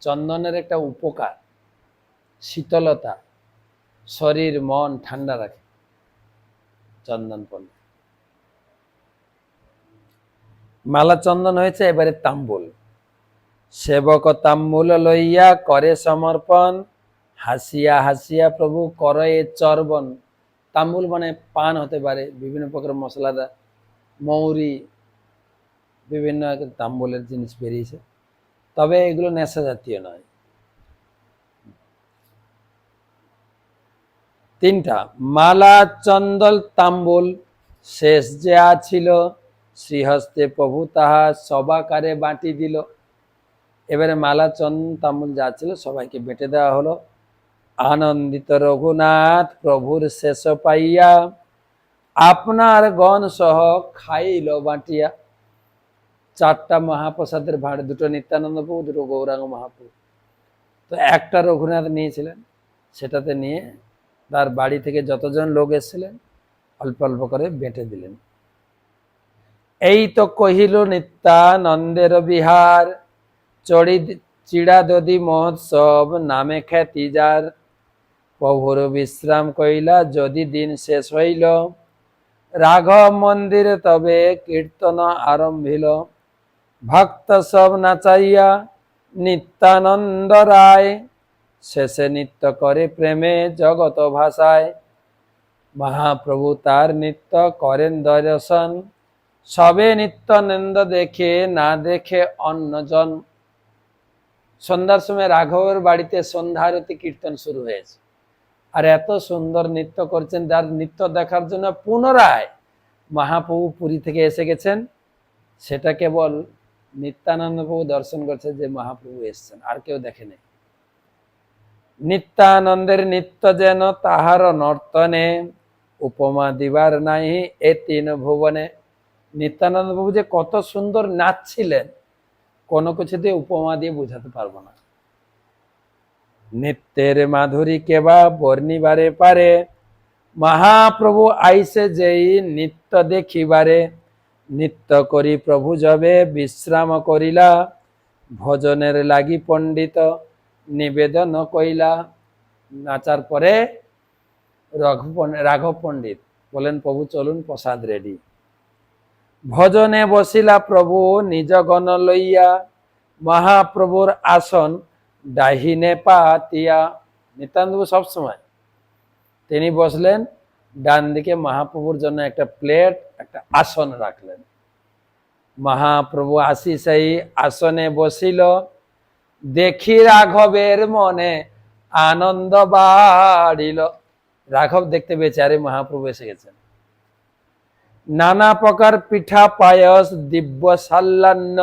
চন্দনের একটা উপকার, শীতলতা, শরীর মন ঠান্ডা রাখে চন্দন পড়লে। মালা চন্দন হয়েছে, এবারে তাম্বুল। সেবক তাম্বুল লইয়া করে সমর্পণ, হাসিয়া হাসিয়া প্রভু করে চর্বণ। তাম্বুল মানে পান হতে পারে, বিভিন্ন প্রকার মশলাদার, মৌরি, বিভিন্ন তাম্বুলের জিনিস বেরিয়েছে, তবে এগুলো নেশা জাতীয় নয়। 3টা মালা চন্দল তাম্বুল শেষ যে আছিল, শ্রীহস্তে প্রভু তাহা সবাকারে বাঁটি দিল। এবারে মালা চন্দন তাম্বুল যা ছিল সবাইকে বেঁটে দেওয়া হলো। আনন্দিত রঘুনাথ প্রভুর শেষ পাইয়া আপনার গণ সহ খাইল বাটিয়া। চারটা মহাপ্রসাদের ভাঁড়, দুটো নিত্যানন্দ প্রভু, দুটো গৌরাঙ্গ মহাপ্রভু। তো একটা রঘুনাথ নিয়েছিলেন, সেটাতে নিয়ে তার বাড়ি থেকে যতজন লোক এসেছিলেন অল্প অল্প করে বেঁটে দিলেন। এই তো কহিল নিত্যানন্দের বিহার, চিড়া দধি মহোৎসব নামে খ্যাতি যার। প্রভুর বিশ্রাম কইলা যদি দিন শেষ হইল, রাঘব মন্দিরে তবে কীর্তন আরম্ভিল। ভক্ত সব নাচাইয়া নিত্যানন্দ রায়, শেষে নৃত্য করে প্রেমে জগত ভাষায়। মহাপ্রভু তার নৃত্য করেন দর্শন, সবে নিত্যানন্দ দেখে না দেখে অন্যজন। সন্ধ্যার সময় রাঘবের বাড়িতে সন্ধ্যারতি কীর্তন শুরু হয়েছে, আর এত সুন্দর নৃত্য করছেন, যার নৃত্য দেখার জন্য পুনরায় মহাপ্রভু পুরী থেকে এসে গেছেন। সেটা কেবল নিত্যানন্দ প্রভু দর্শন করছে যে মহাপ্রভু এসছেন, আর কেউ দেখেনি। নিত্যানন্দের নৃত্য যেন তাহার নর্তনে, উপমা দিবার নাহি এ তিন ভুবনে। নিত্যানন্দ প্রভু যে কত সুন্দর নাচছিলেন, কোনো কিছু দিয়ে উপমা দিয়ে বোঝাতে পারবো না। নিত্যের মাধুরী কেবা বর্ণিবারে পারে, মহাপ্রভু আইসে যেই নিত্য দেখিবারে। নিত্য করি প্রভু যবে বিশ্রাম করিলা, ভজনের লাগি পণ্ডিত নিবেদন কইলা। নাচার পরে রাঘব পণ্ডিত বলেন প্রভু চলুন প্রসাদ রেডি। ভজনে বসিলা প্রভু নিজ গণ লইয়া, মহাপ্রভুর আসন ডাহিনে পাতিয়া। নিত্যানন্দ সবসময় তিনি বসলেন, ডান দিকে মহাপ্রভুর জন্য একটা প্লেট, একটা আসন রাখলেন। মহাপ্রভু আসি সেই আসনে বসিল, দেখি রাঘবের মনে আনন্দ বাড়িল। রাঘব দেখতে পেয়েছে আরে মহাপ্রভু এসে গেছেন। নানা প্রকার পিঠা পায়স দিব্য সাল্লান্ন,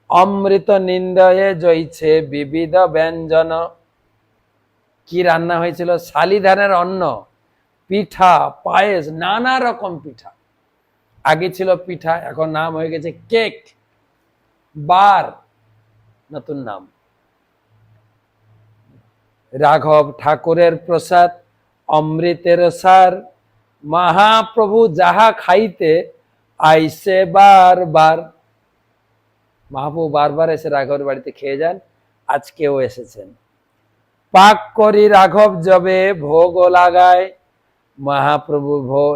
অমৃত নিন্দয়ে জইছে বিবিধ ব্যঞ্জন। কি রান্না হয়েছিল? শালি ধানের অন্ন, পিঠা, পায়েস, নানা রকম পিঠা। আগে ছিল পিঠা, এখন নাম হয়ে গেছে কেক বার, নতুন নাম। রাঘব ঠাকুরের প্রসাদ অমৃতের সার, মহাপ্রভু যাহা খাইতে আইসে বারবার। মহাপ্রভু বারবার এসে রাঘবের বাড়িতে খেয়ে যান, আজকেও এসেছেন। পাক করি রাঘব যবে ভোগ লাগায়, মহাপ্রভু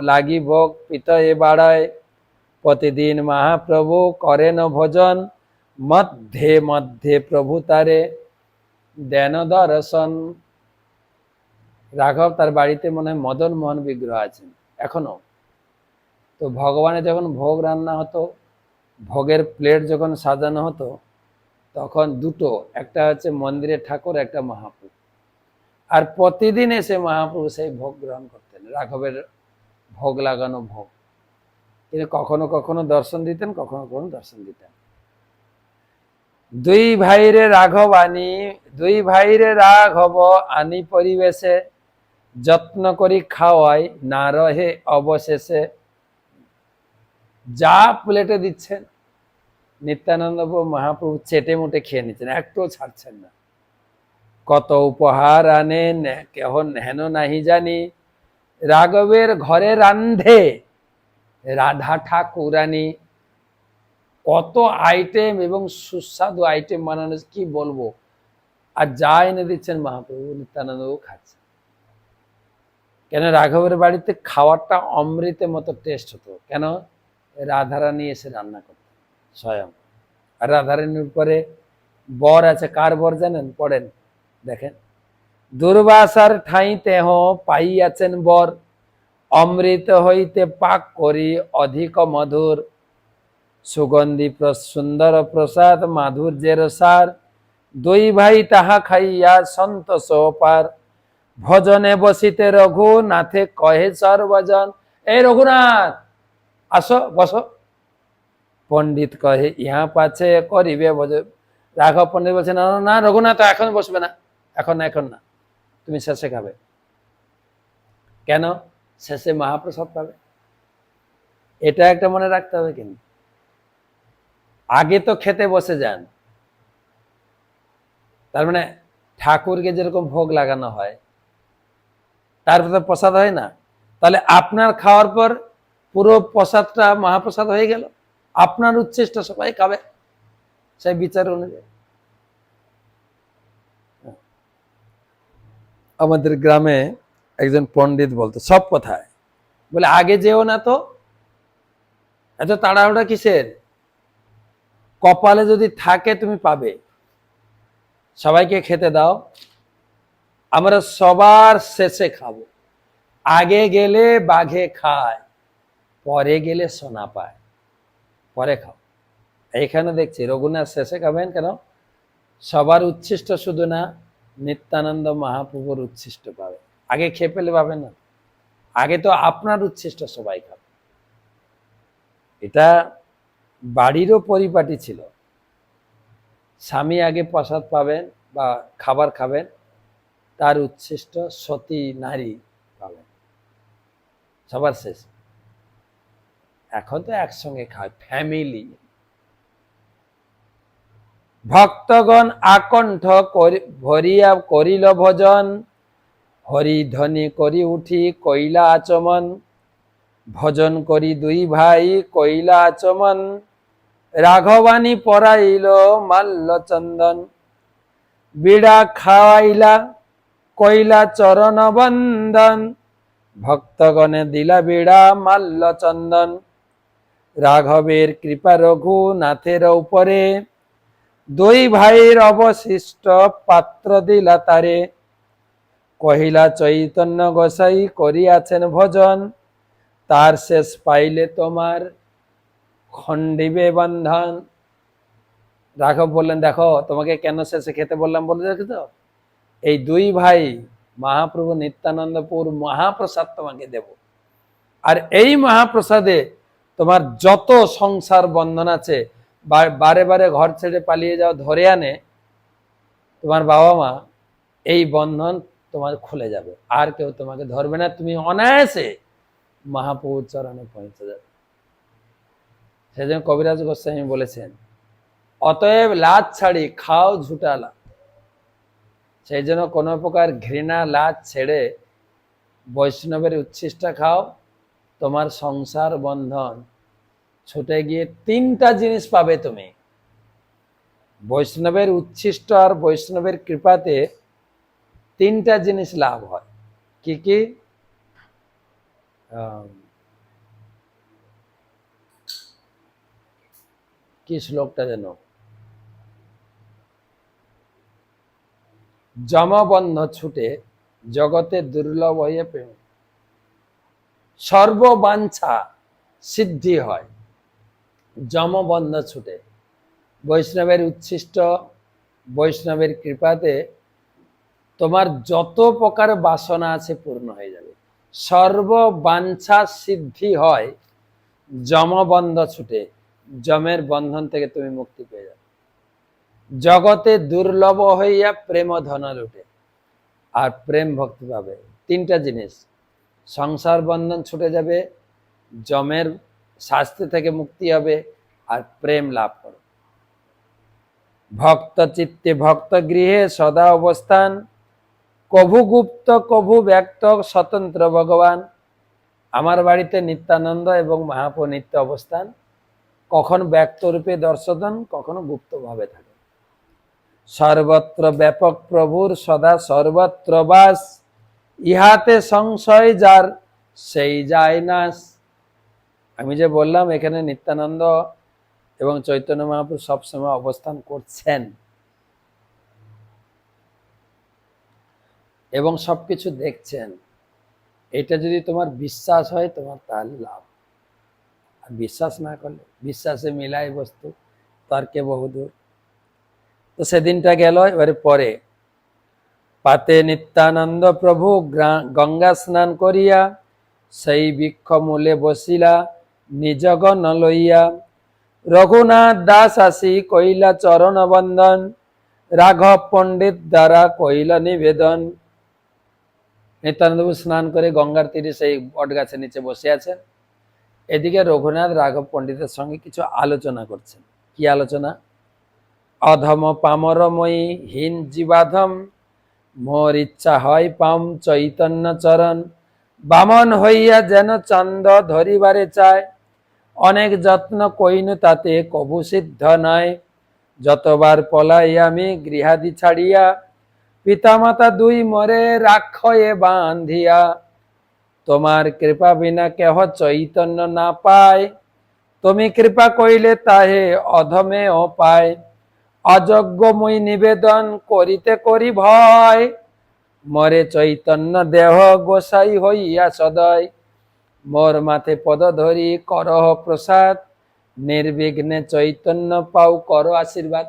লাগি ভোগ পিতয়ে বাড়ায়। প্রতিদিন মহাপ্রভু করেন ভোজন, মধ্যে মধ্যে প্রভু তারে দেন দর্শন। রাঘব তার বাড়িতে মনে হয় মদন মোহন বিগ্রহ আছেন এখনো। তো ভগবানের যখন ভোগ রান্না হতো, ভোগের প্লেট যখন সাজানো হতো, তখন দুটো, একটা হচ্ছে মন্দিরের ঠাকুর, একটা মহাপ্রভু। আর প্রতিদিন এসে মহাপ্রভু সেই ভোগ গ্রহণ করতেন, রাঘবের ভোগ লাগানো ভোগ। তিনি কখনো কখনো দর্শন দিতেন, কখনো কখনো দর্শন দিতেন। দুই ভাইরে রাঘব আনি পরিবেশে, যত্ন করি খাওয়াই না রহে অবশেষে। যা প্লেটে দিচ্ছেন নিত্যানন্দ মহাপ্রভু চেটে মুটে খেয়ে নিচ্ছেন, একটুও ছাড়ছেন না। কত উপহার আনে কেহন হেন নাহি জানি, রাঘবের ঘরে রান্ধে রাধা ঠাকুরানী। কত আইটেম এবং সুস্বাদু আইটেম বানানো, কি বলবো। আর যা এনে দিচ্ছেন মহাপ্রভু, নিত্যানন্দ খাচ্ছে। কেন? রাঘবের বাড়িতে খাওয়ারটা অমৃতের মতো টেস্ট হতো। কেন? রাধারানী এসে রান্না করতেন স্বয়ং। আর রাধারানীর উপরে বর আছে, কার বর জানেন? পড়েন দেখেন, দুর্বাসার ঠাঁইতে পাইয়াছেন বর, অমৃত হইতে পাক করি অধিক মধুর। সুগন্ধি সুন্দর প্রসাদ মাধুর্যের সার, দুই ভাই তাহা খাইয়া সন্তোষ পার। ভজনে বসিতে রঘুনাথে কহে সর্বজন। এই রঘুনাথ আসো, বসো। পণ্ডিত কহে ইহা পাছে করিবে ভোজ। রাঘব পণ্ডিত বলছে না না রঘুনাথ এখন বসবে না, এখন না, এখন না, তুমি শেষে খাবে। কেন? শেষে মহাপ্রসাদ পাবে। এটা একটা মনে রাখতে হবে। কিন্তু আগে তো খেতে বসে যান, তার মানে ঠাকুরকে যেরকম ভোগ লাগানো হয় তারপর তো প্রসাদ হয় না, তাহলে আপনার খাওয়ার পর পুরো প্রসাদটা মহাপ্রসাদ হয়ে গেল, আপনার উচ্ছিষ্ট সবাই খাবে সেই বিচার অনুযায়ী। আমাদের গ্রামে একজন পণ্ডিত বলতো সব কথায়, বলে আগে যেও না তো, এত তাড়াহুড়া কিসের? কপালে যদি থাকে তুমি পাবে। সবাইকে খেতে দাও, আমরা সবার শেষে খাবো। আগে গেলে বাঘে খায়, পরে গেলে সোনা পায়। পরে খাও। এইখানে দেখছি রঘুনাথ শেষে খাবেন কেন? সবার উচ্ছিষ্ট শুধু না, নিত্যানন্দ মহাপ্রভুর উচ্ছিষ্ট পাবে। আগে খেয়ে পেলে পাবে না, আগে তো আপনার উচ্ছিষ্ট সবাই খাবে। এটা বাড়িরও পরিপাটি ছিল। স্বামী আগে প্রসাদ পাবেন বা খাবার খাবেন, তার উচ্ছিষ্ট সতী নারী পাবেন সবার শেষে। এখন তো একসঙ্গে খায় ফ্যামিলি। ভক্তগণ আকণ্ঠ ভরিয়া করিল ভজন, হরিধ্বনি করি উঠি কইলা আচমন। ভজন করি দুই ভাই কইলা আচমন, রাঘবানী পরাইল মাল্য চন্দন। বিড়া খাওয়াইলা কইলা চরণ বন্দন, ভক্তগণে দিলা বিড়া মাল্য চন্দন। রাঘবের কৃপা রঘুনাথের উপরে, দুই ভাইয়ের অবশিষ্ট পাত্র দিলা তারে। কহিলা চৈতন্য গোসাই করিয়াছেন ভজন, তার শেষ পাইলে তোমার খণ্ডিবে বন্ধন। রাঘব বললেন দেখো তোমাকে কেন শেষে খেতে বললাম বলে দেখো তো, এই দুই ভাই মহাপ্রভু নিত্যানন্দপুর মহাপ্রসাদ তোমাকে দেব, আর এই মহাপ্রসাদে তোমার যত সংসার বন্ধন আছে, বারে বারে ঘর ছেড়ে পালিয়ে যাও ধরে আনে তোমার বাবা মা, এই বন্ধন তোমার খুলে যাবে, আর কেউ তোমাকে ধরবে না, তুমি অনায়াসে মহাপ্রভুর চরণে পৌঁছে যাবে। সেজন্য কবিরাজ গোস্বামী বলেছেন অতএব লাজ ছাড়ি খাও ঝুটা লাভ। সেই জন্য কোনো প্রকার ঘৃণা লাজ ছেড়ে বৈষ্ণবের উচ্ছিষ্ট খাও, তোমার সংসার বন্ধন ছুটে গিয়ে তিনটা জিনিস পাবে তুমি। বৈষ্ণবের উচ্ছিষ্ট আর বৈষ্ণবের কৃপাতে তিনটা জিনিস লাভ হয়। কি কি? কি শ্লোকটা যেন, জমবন্ধ ছুটে জগতে দুর্লভ হয়ে প্রেম, সর্ববাঞ্ছা সিদ্ধি হয় জমবন্ধ ছুটে। বৈষ্ণবের উচ্ছিষ্ট বৈষ্ণবের কৃপাতে তোমার যত প্রকার বাসনা আছে পূর্ণ হয়ে যাবে, সর্ববাঞ্ছা সিদ্ধি হয় জমবন্ধ ছুটে, জমের বন্ধন থেকে তুমি মুক্তি পেয়ে যাবে। জগতে দুর্লভ হইয়া প্রেম ধন লুটে, আর প্রেম ভক্তি পাবে। তিনটা জিনিস, সংসার বন্ধন ছুটে যাবে, জমের শাস্তি থেকে মুক্তি হবে, আর প্রেম লাভ করো। ভক্ত চিত্তে ভক্ত গৃহে সদা অবস্থান, কভু গুপ্ত কভু ব্যক্ত স্বতন্ত্র ভগবান। আমার বাড়িতে নিত্যানন্দ এবং মহাপ্রভু নিত্য অবস্থান, কখনো ব্যক্ত রূপে দর্শন, কখনো গুপ্ত ভাবে থাকে। সর্বত্র ব্যাপক প্রভুর সদা সর্বত্র বাস, ইহাতে সংশয় যার সেই যায় নাশ। আমি যে বললাম এখানে নিত্যানন্দ এবং চৈতন্য মহাপ্রভু সবসময় অবস্থান করছেন এবং সবকিছু দেখছেন, এটা যদি তোমার বিশ্বাস হয় তোমার তাহলে লাভ। আর বিশ্বাস না করলে, বিশ্বাসে মিলাই বস্তু তর্কে বহুদূর। তো সেদিনটা গেল। এবারে পরে পাতে নিত্যানন্দ প্রভু গঙ্গা স্নান করিয়া, সেই বৃক্ষ মূলে বসিলা নিজ গণ লইয়া। রঘুনাথ দাস আসি কইলা চরণ বন্দন, রাঘব পণ্ডিত দ্বারা কইলা নিবেদন। নিত্যানন্দবাবু স্নান করে গঙ্গার তীরে সেই বট গাছের নিচে বসে আছেন। এদিকে রঘুনাথ রাঘব পণ্ডিতের সঙ্গে কিছু আলোচনা করছেন। কি আলোচনা? অধম পামরময়ী হীন জীবাধম, মোর ইচ্ছা হয় পাম চৈতন্য চরণ। বামন হইয়া যেন চন্দ ধরিবারে চায়, অনেক যত্ন কইনু তাতে কবু সিদ্ধ নয়। যতবার পলাই আমি গৃহাদি ছাড়িয়া, পিতামাতা দুই মরে রাক্ষয়ে বাঁধিয়া। তোমার কৃপা বিনা কেহ চৈতন্য না পায়, তুমি কৃপা কইলে তাহে অধমে ও পায়। অযোগ্যময় নিবেদন করিতে করি ভয়, মরে চৈতন্য দেহ গোসাই হইয়া সদয়। মোর মাথে পদ ধরি করহ প্রসাদ, নির্বিঘ্নে চৈতন্য পাও কর আশীর্বাদ।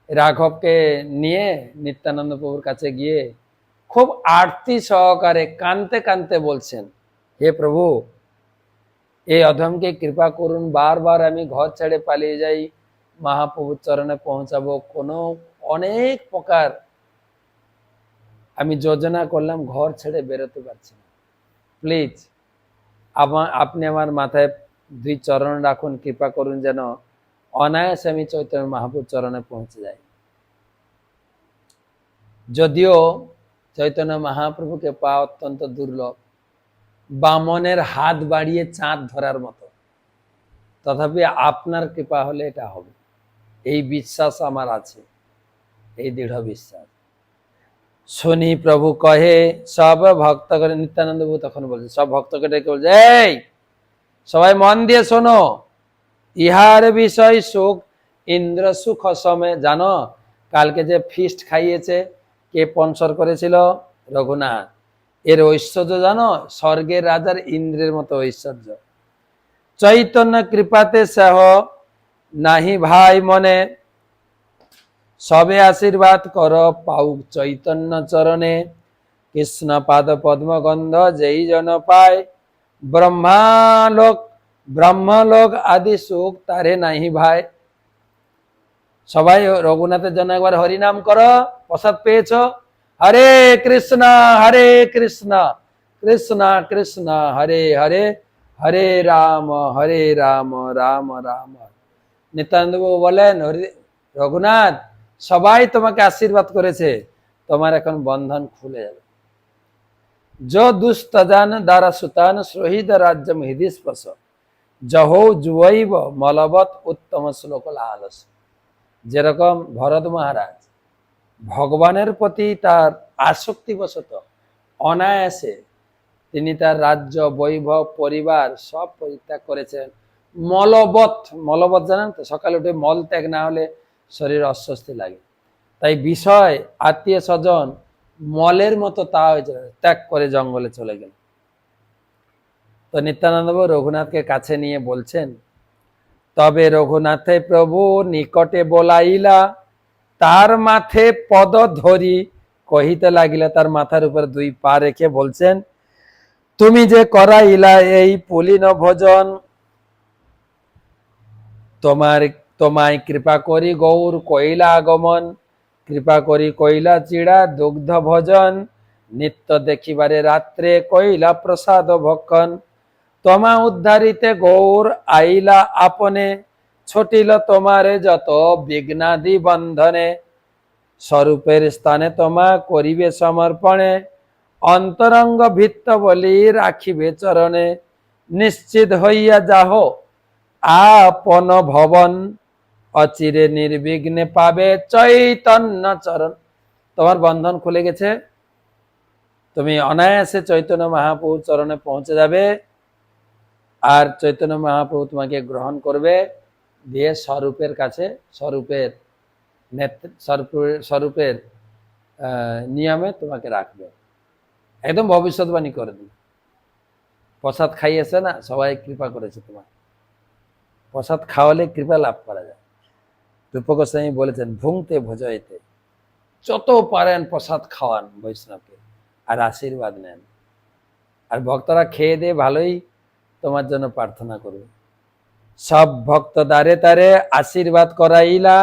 রাঘবকে নিয়ে নিত্যানন্দ প্রভুর কাছে গিয়ে খুব আরতি সহকারে কানতে কানতে বলছেন, হে প্রভু, এই অধমকে কৃপা করুন, বারবার আমি ঘর ছেড়ে পালিয়ে যাই, মহাপ্রভুর চরণে পৌঁছাবো, কোনো অনেক প্রকার আমি যোজনা করলাম, ঘর ছেড়ে বেরোতে পারছি না, প্লিজ আপনি আমার মাথায় দুই চরণ রাখুন, কৃপা করুন যেন অনায়াসে আমি চৈতন্য মহাপ্রভুর চরণে পৌঁছে যাই। যদিও চৈতন্য মহাপ্রভুকে পাওয়া অত্যন্ত দুর্লভ, বামনের হাত বাড়িয়ে চাঁদ ধরার মতো, তথাপি আপনার কৃপা হলে এটা হবে, এই বিশ্বাস আমার আছে, এই দৃঢ় বিশ্বাস। শুনি প্রভু কহে সব ভক্ত করে, নিত্যানন্দ প্রভু তখন বলছে, সব ভক্তকে ডেকে বলছে, এই সবাই মন দিয়ে শোনো, ইহার বিষয় সুখ ইন্দ্র সুখ সমে। জানো কালকে যে ফিস্ট খাইয়েছে, কে স্পন্সর করেছিল? রঘুনাথ। এর ঐশ্বর্য জানো, স্বর্গের রাজার ইন্দ্রের মতো ঐশ্বর্য। চৈতন্য কৃপাতে সেহ নাহি ভাই মনে, সবে আশীর্বাদ কর পাউ চৈতন্য চরণে। কৃষ্ণ পাদ পদ্মগন্ধ যেই জন পায়, ব্রহ্মলোক আদি সুখ তারে নাহি ভাই। সবাই রঘুনাথের জন্য একবার হরিনাম করো, প্রসাদ পেয়েছ। হরে কৃষ্ণ কৃষ্ণ কৃষ্ণ হরে হরে, হরে রাম রাম রাম। নিত্যানন্দবাবু বলেন, রঘুনাথ, সবাই তোমাকে আশীর্বাদ করেছে, তোমার এখন বন্ধন খুলে যাবে। जो दुस्तजान দ্বারা সুতান শহীদ রাজ্যম হৃদি স্পর্শ, জহৌ যুবৈব মলবৎ উত্তম শ্লোক আলস। যেরকম ভরত মহারাজ ভগবানের প্রতি তার আসক্তিবশত অনায়াসে তিনি তার রাজ্য, বৈভব, পরিবার সব পরিত্যাগ করেছেন। মলবৎ জানেন তো, সকালে উঠে মল ত্যাগ না হলে শরীর অস্বস্তি লাগে, তাই বিষয়, আত্মীয় স্বজন মলের মতো তা ত্যাগ করে জঙ্গলে চলে গেল। তো নিত্যানন্দ রঘুনাথকে কাছে নিয়ে বলছেন, তবে রঘুনাথে প্রভু নিকটে বলাইলা, তার মাথে পদ ধরি কহিতে লাগিলা। তার মাথার উপর দুই পা রেখে বলছেন, তুমি যে করাইলা এই পুলিন ভোজন, তোমায় কৃপা করি গৌর কইলা আগমন। কৃপা করি কইলা চিড়া দুগ্ধ ভোজন, নিত্য দেখিবারে রাত্রে কইলা প্রসাদ ভক্ষণ। তোমা উদ্ধারিতে গৌর আইলা আপনে, ছুটিল তোমারে যত বিঘ্নাদি বন্ধনে। স্বরূপের স্থানে তোমা করিবে সমর্পণে, অন্তরঙ্গ ভিত্ত বলি রাখিবে চরণে। নিশ্চিত হইয়া যাহ আপন ভবন, অচিরে নির্বিঘ্নে পাবে চৈতন্য চরণ। তোমার বন্ধন খুলে গেছে, তুমি অনায়াসে চৈতন্য মহাপ্রভুর চরণে পৌঁছে যাবে, আর চৈতন্য মহাপ্রভু তোমাকে গ্রহণ করবে, দিয়ে স্বরূপের কাছে, স্বরূপের নিয়মে তোমাকে রাখবে। একদম ভবিষ্যৎবাণী করে দিল। প্রসাদ খাইয়েছে না, সবাই কৃপা করেছে তোমার, প্রসাদ খাওয়ালে কৃপা লাভ করা যায়। রূপক গোস্বামী বলেছেন, ভুংতে ভোজয়তে, যত পারেন প্রসাদ খাওয়ান বৈষ্ণবকে, আর আশীর্বাদ নেন, আর ভক্তরা খেয়ে দিয়ে ভালোই তোমার জন্য প্রার্থনা করবে। সব ভক্ত দ্বারে তারে আশীর্বাদ করাইলা,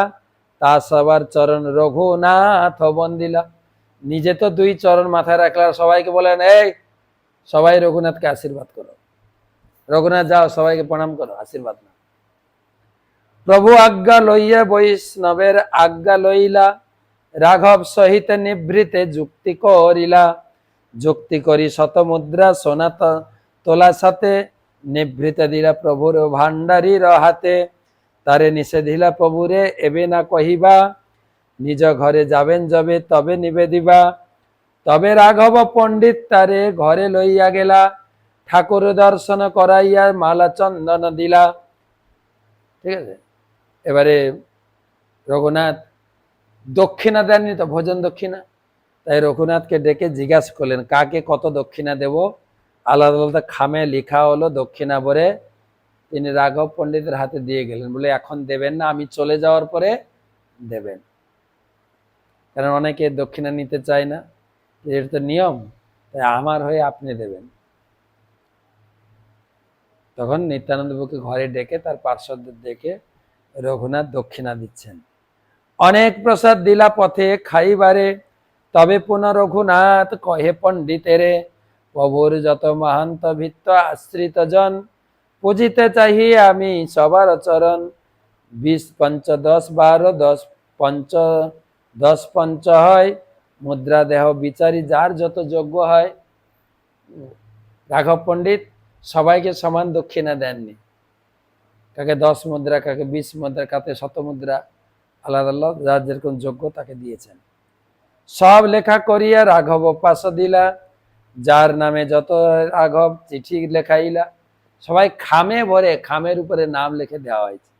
তা সবার চরণ রঘুনাথ বন্দিলা। নিজে তো দুই চরণ মাথায় রাখলা, সবাইকে বলেন এই সবাই রঘুনাথকে আশীর্বাদ করো, রঘুনাথ যাও সবাইকে প্রণাম করো, আশীর্বাদ না। প্রভু আজ্ঞা লইয়া বৈষ্ণবের আজ্ঞা লইলা, রাঘব সহিত নিভৃতে যুক্তি করিলা। যুক্তি করি শতমুদ্রা সোনা তোলা সাথে, নিভৃতে দিলা প্রভুর ভান্ডারীর হাতে। তারে নিষেধিলা প্রভুরে এবে না কহিবা, নিজ ঘরে যাবেন যবে তবে নিবেদিবা। তবে রাঘব পণ্ডিত তারে ঘরে লইয়া গেলা, ঠাকুর দর্শন করাইয়া মালা চন্দন দিলা। ঠিক আছে, এবারে রঘুনাথ দক্ষিণা দেননি তো, ভোজন দক্ষিণা, তাই রঘুনাথকে ডেকে জিজ্ঞাসা করলেন কাকে কত দক্ষিণা দেব। আলাদা আলাদা খামে লেখা হলো দক্ষিণা ভরে তিনি রাঘব পণ্ডিতের হাতে দিয়ে গেলেন, বলে এখন দেবেন না, আমি চলে যাওয়ার পরে দেবেন। কারণ অনেকে দক্ষিণা নিতে চায় না, এর তো নিয়ম, তাই আমার হয়ে আপনি দেবেন। তখন নিত্যানন্দ প্রভুকে ঘরে ডেকে তার পার্শ্বদের ডেকে রঘুনাথ দক্ষিণা দিচ্ছেন। অনেক প্রসাদ দিলা পথে খাইবারে, তবে পুনঃ রঘুনাথ কহে পণ্ডিতেরে, প্রভুর যত মহান্ত ভিত্ত আশ্রিত জন, পুজিতে চাহি আমি সবার চরণ। 20 5 10 12 10 পঞ্চ 10 পঞ্চ হয়, মুদ্রা দেহ বিচারি যার যত যোগ্য হয়। রাঘব পণ্ডিত সবাইকে সমান দক্ষিণা দেননি, কাকে 10 মুদ্রা, কাকে 20 মুদ্রা, কাকে 100 মুদ্রা, আলাদা আলাদা যার যেরকম যোগ্য তাকে দিয়েছেন। সব লেখা করিয়া রাঘব পাশ দিলা, যার নামে যত রাঘব চিঠি লেখাইলা। সবাই খামে ভরে, খামের উপরে নাম লিখে দেওয়া হয়েছে।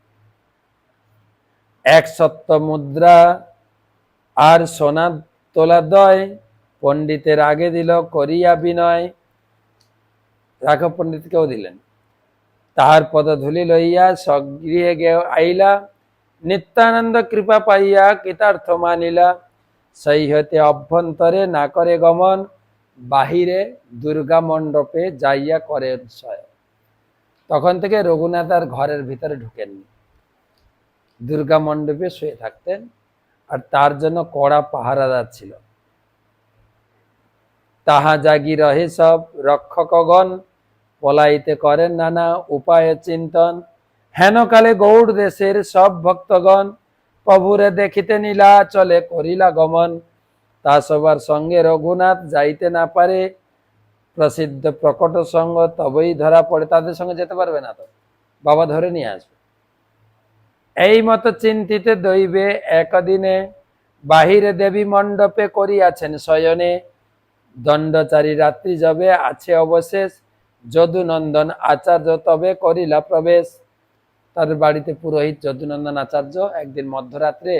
100 মুদ্রা আর সোনা তোলা দয়, পণ্ডিতের আগে দিল করিয়া বিনয়। রাঘব পণ্ডিতকেও দিলেন। তাহার পদধূলি লইয়া স্বগৃহে আইলা, নিত্যানন্দ কৃপা পাইয়া কৃতার্থ মানিলা। সেই হতে অভ্যন্তরে না করে গমন, বাহিরে দুর্গা মণ্ডপে যাইয়া করেন শয়ন। তখন থেকে রঘুনাথ আর ঘরের ভিতরে ঢুকেননি, দুর্গা মণ্ডপে শুয়ে থাকতেন, আর তার জন্য কড়া পাহারাদার ছিল। তাহা জাগি রহে সব রক্ষকগণ, পলাইতে করেন নানা উপায় চিন্তন। হেনকালে গৌড় দেশের সব ভক্তগণ, প্রভুরে দেখিতে নীলা চলে করিলা গমন। তা সবার সঙ্গে রঘুনাথ যাইতে না পারে, প্রসিদ্ধ প্রকট সঙ্গ তবেই ধরা পড়ে। তাদের সঙ্গে যেতে পারবে না, তো বাবা ধরে নিয়ে আসবে। এই মতো চিন্তিতে দৈবে একদিনে, বাহিরে দেবী মণ্ডপে করিয়াছেন শয়নে। দণ্ডচারী রাত্রি যবে আছে অবশেষ, যদুনন্দন আচার্য তবে করিলা প্রবেশ। তার বাড়িতে পুরোহিত যদুনন্দন আচার্য একদিন মধ্যরাত্রে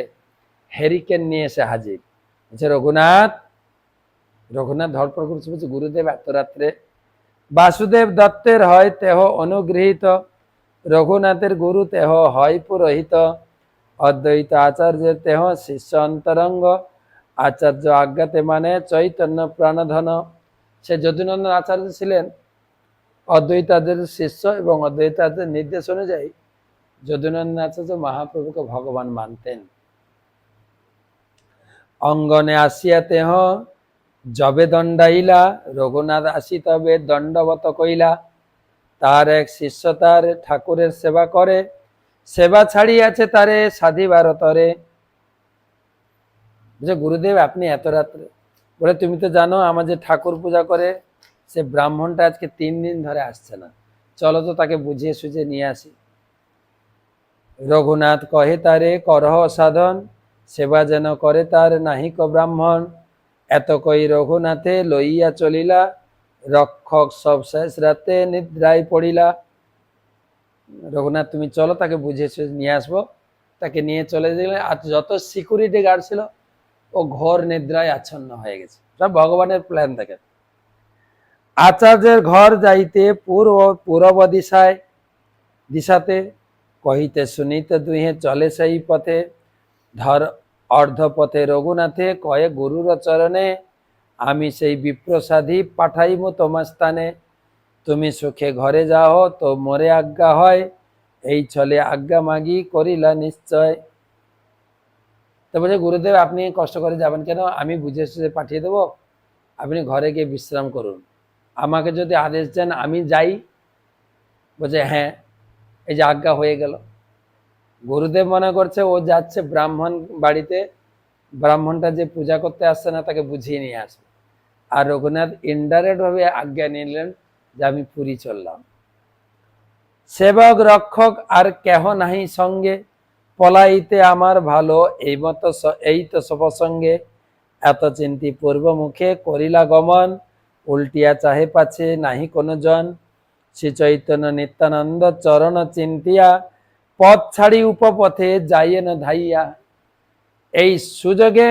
হেরিকেন নিয়ে এসে হাজির। রঘুনাথ, রঘুনাথ ধরপড় করছে, বলছে গুরুদেব এত রাত্রে। বাসুদেব দত্তের হয় তেহ অনুগৃহীত, রঘুনাথের গুরু তেহ হয় পুরোহিত। অদ্বৈত আচার্যের তেহ শিষ্য অন্তরঙ্গ, আচার্য আজ্ঞাতে মানে চৈতন্য প্রাণধন। সে যদুনন্দন আচার্য ছিলেন অদ্বৈতাদের শিষ্য, এবং অদ্বৈতাদের নির্দেশ অনুযায়ী যদুনন্দন আচার্য মহাপ্রভুকে ভগবান মানতেন। অঙ্গনে আসিয়া তেহ যবে দণ্ডাইলা, রঘুনাথ আসি তবে দণ্ডবত কইলা। তার এক শিষ্য তার ঠাকুরের সেবা করে, সেবা ছাড়িয়াছে তারে সাধিবার তরে। গুরুদেব আপনি এত রাত্রে, বলে তুমি তো জানো আমার যে ঠাকুর পূজা করে সে ব্রাহ্মণটা আজকে 3 দিন ধরে আসছে না, চলো তো তাকে বুঝিয়ে সুঝিয়ে নিয়ে আসি। রঘুনাথ কহে তারে করহ সাধন, সেবা যেন করে তার নাহিক ব্রাহ্মণ। এত কই রঘুনাথে লইয়া চলিলা, রক্ষক সব শেষ রাতে নিদ্রায় পড়িলা। রঘুনাথ তুমি চলো, তাকে বুঝিয়ে নিয়ে আসবো। তাকে নিয়ে চলে গেলে, আর যত সিকিউরিটি গার্ড ছিল ও ঘোর নিদ্রায় আচ্ছন্ন হয়ে গেছে। সব ভগবানের প্ল্যান থাকে। আচার্যের ঘর যাইতে পূর্ব দিশাতে, কহিতে শুনিতে দুহে চলে সেই পথে। ধর অর্ধপথে রঘুনাথে কয়ে গুরুর চরণে, আমি সেই বিপ্রসাদী পাঠাইমু তোমার স্থানে। তুমি সুখে ঘরে যাও তো মোরে আজ্ঞা হয়, এই ছলে আজ্ঞা মাগি করিলা নিশ্চয়। তো বলছে গুরুদেব আপনি কষ্ট করে যাবেন কেন, আমি বুঝে সুঝে পাঠিয়ে দেবো, আপনি ঘরে গিয়ে বিশ্রাম করুন, আমাকে যদি আদেশ দেন আমি যাই। বলছে হ্যাঁ, এই যে আজ্ঞা হয়ে গেল। গুরুদেব মনে করছে ও যাচ্ছে ব্রাহ্মণ বাড়িতে, ব্রাহ্মণটা যে পূজা করতে আসছে না তাকে বুঝিয়ে নিয়ে আসবে। আর রঘুনাথ ইনডাইরেক্ট ভাবে আজ্ঞা নিলেন যে আমি পুরী চললাম। সেবক রক্ষক আর কেহ নাহি সঙ্গে, পলাইতে আমার ভালো এই তো সঙ্গে। এত চিন্তি পূর্ব মুখে করিলা গমন, উল্টিয়া চাহে পাছে নাহি কোনো জন। শ্রী চৈতন্য নিত্যানন্দ চরণ চিন্তিয়া, পথ ছাড়ি উপপথে যাইয়েন ধাইয়া। এই সুযোগে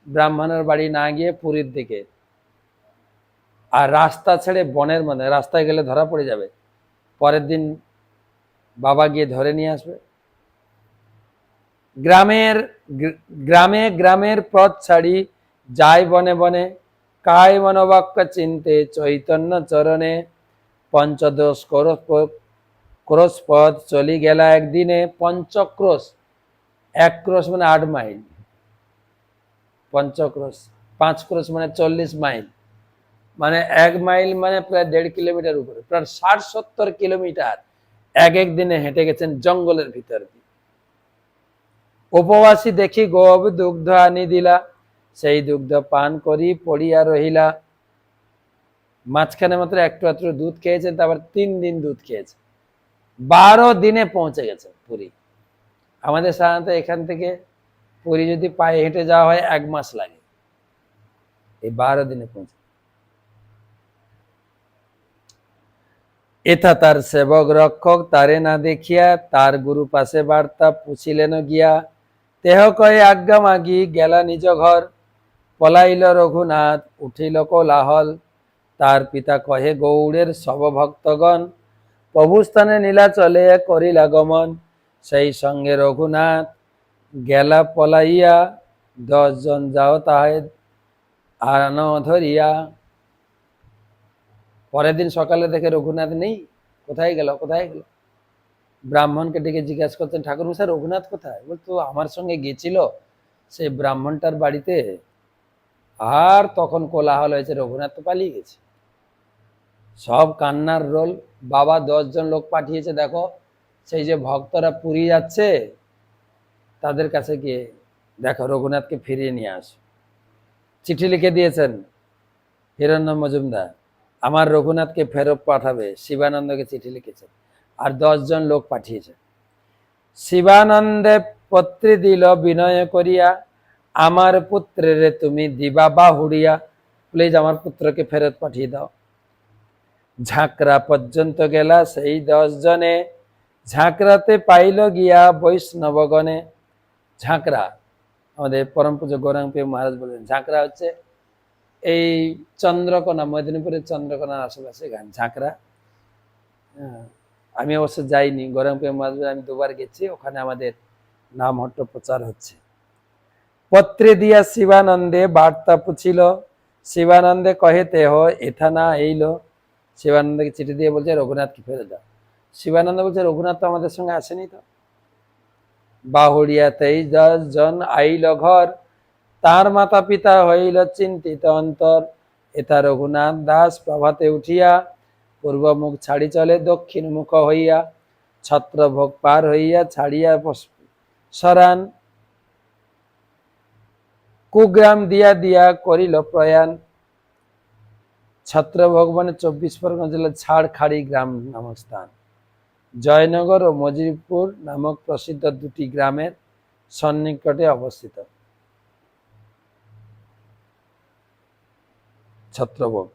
ব্রাহ্মণের বাড়ি না গিয়ে পুরীর দিকে, আর রাস্তা ছেড়ে বনের মধ্যে, রাস্তায় গেলে ধরা পড়ে যাবে, পরের দিন বাবা গিয়ে ধরে নিয়ে আসবে। গ্রামে গ্রামের পথ ছাড়ি যায় বনে বনে, কায় মনোবাক্য চিন্তে চৈতন্য চরণে। পঞ্চদশ ক্রোশ পথ চলি গেলা একদিনে, পঞ্চক্রোশ, এক ক্রোশ মানে 8 মাইল, পঞ্চক্রোশ 5 ক্রোশ মানে 40 মাইল, মানে 1 মাইল মানে প্রায় 1.5 কিলোমিটার উপরে, প্রায় 60-70 কিলোমিটার এক এক দিনে হেঁটে গেছেন জঙ্গলের ভিতর দিয়ে। উপবাসী দেখি গোব দুগ্ধ আনি দিলা, সেই দুগ্ধ পান করি পড়িয়া রহিলা। মাঝখানে মাত্র একটু দুধ খেয়েছেন, তারপর 3 দিন দুধ খেয়েছে, 12 দিনে পৌঁছে গেছে পুরী। আমাদের সাধারণত এখান থেকে পুরী যদি পায়ে হেঁটে যাওয়া হয় 1 মাস লাগে, এই 12 দিনে পৌঁছে। এথা তার সেবক রক্ষক তারে না দেখিয়া, তার গুরু পাশে বার্তা পুছিলেন গিয়া। তেহ কয়ে আজ্ঞা মাগি গেলা নিজ ঘর, পলাইল রঘুনাথ উঠিল কোলাহল। তার পিতা কহে গৌড়ের সব ভক্তগণ, প্রভু স্থানে নীলাচলে করিলা গমন। সেই সঙ্গে রঘুনাথ গেলা পলাইয়া, 10 জন যাও তাহে আনো ধরিয়া। পরের দিন সকালে দেখে রঘুনাথ নেই, কোথায় গেল কোথায় গেল। ব্রাহ্মণকে ডেকে জিজ্ঞাসা করছেন ঠাকুর মশাই রঘুনাথ কোথায়, বলতো আমার সঙ্গে গেছিল সেই ব্রাহ্মণটার বাড়িতে। আর তখন কোলাহল হয়েছে, রঘুনাথ তো পালিয়ে গেছে। সব কান্নার রোল। বাবা 10 জন লোক পাঠিয়েছে, দেখো সেই যে ভক্তরা পুরী যাচ্ছে তাদের কাছে গিয়ে দেখো রঘুনাথকে ফিরিয়ে নিয়ে আস। চিঠি লিখে দিয়েছেন হিরণ্য মজুমদার, আমার রঘুনাথকে ফেরত পাঠাবে। শিবানন্দকে চিঠি লিখেছেন, আর 10 জন লোক পাঠিয়েছে। শিবানন্দে পত্রে দিল বিনয় করিয়া, আমার পুত্রের তুমি দিবা বাহুড়িয়া, প্লিজ আমার পুত্রকে ফেরত পাঠিয়ে দাও। ঝাঁকড়া পর্যন্ত গেলা সেই 10 জনে, ঝাঁকড়াতে পাইল গিয়া বৈষ্ণবগণে। ঝাঁকড়া আমাদের পরম পূজ্য গৌরাঙ্গ মহারাজ বলেন, ঝাঁকড়া হচ্ছে এই চন্দ্রকোনা, মেদিনীপুরের চন্দ্রকোনার আশেপাশে গান ঝাঁকড়া। আমি অবশ্য যাইনি, গৌরাঙ্গ মহারাজ আমি 2 বার গেছি, ওখানে আমাদের নামহট্ট প্রচার হচ্ছে। পত্রে দিয়া শিবানন্দে বার্তা পুছিল, শিবানন্দে কহে তেহ এথা না এইল। শিবানন্দকে চিঠি দিয়ে বলছে রঘুনাথকে ফেরত দাও। শিবানন্দ বলছে রঘুনাথ তো আমাদের সঙ্গে আসেনি তো। বাহুড়িয়াতেই 10 জন আইল ঘর, তার মাতা পিতা হইল চিন্তিত অন্তর। এথা রঘুনাথ দাস প্রভাতে উঠিয়া, পূর্ব মুখ ছাড়ি চলে দক্ষিণ মুখ হইয়া। ছত্রভোগ পার হইয়া ছাড়িয়া সরান, কুগ্রাম দিয়া দিয়া করিল প্রয়াণ। ছত্রভোগ মানে 24 পরগনা জেলার ছাড়খাড়ি গ্রাম নামক স্থান। জয়নগর ও মজিরপুর নামক প্রসিদ্ধ 2টি গ্রামের সন্নিকটে অবস্থিত ছত্রভোগ।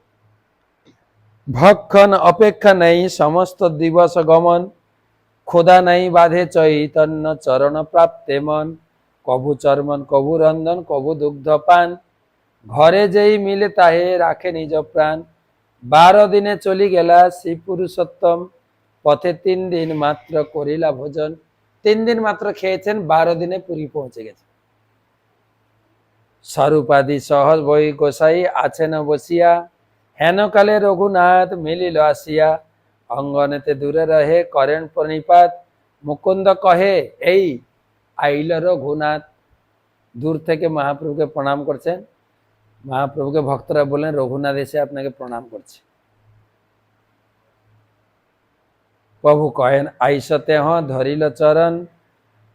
ভক্ষণ অপেক্ষা নেই সমস্ত দিবস গমন, ক্ষুধা নাই বাধে চৈতন্য চরণ প্রাপ্তে মন। কভু চর্মন কভু রন্ধন কভু দুগ্ধ পান, ঘরে যেই মিলে তাহে রাখে নিজ প্রাণ। 12 দিনে চলি গেলা শ্রী পুরুষোত্তম, পথে 3 দিন মাত্র করিলা ভোজন। 3 দিন মাত্র খেয়েছেন, 12 দিনে পুরী পৌঁছে গেছে। স্বরূপাদি সহজ বই গোসাই আছেন বসিয়া, হেনকালে রঘুনাথ মিলিল আসিয়া। অঙ্গনেতে দূরে রহে করেন প্রণিপাত, মুকুন্দ কহে এই আইল রঘুনাথ। দূর থেকে মহাপ্রভুকে প্রণাম করছেন। মহাপ্রভুকে ভক্তরা বললেন রঘুনাথ এসে আপনাকে প্রণাম করছে। প্রভু কহেন আইসতে হ ধরিল চরণ।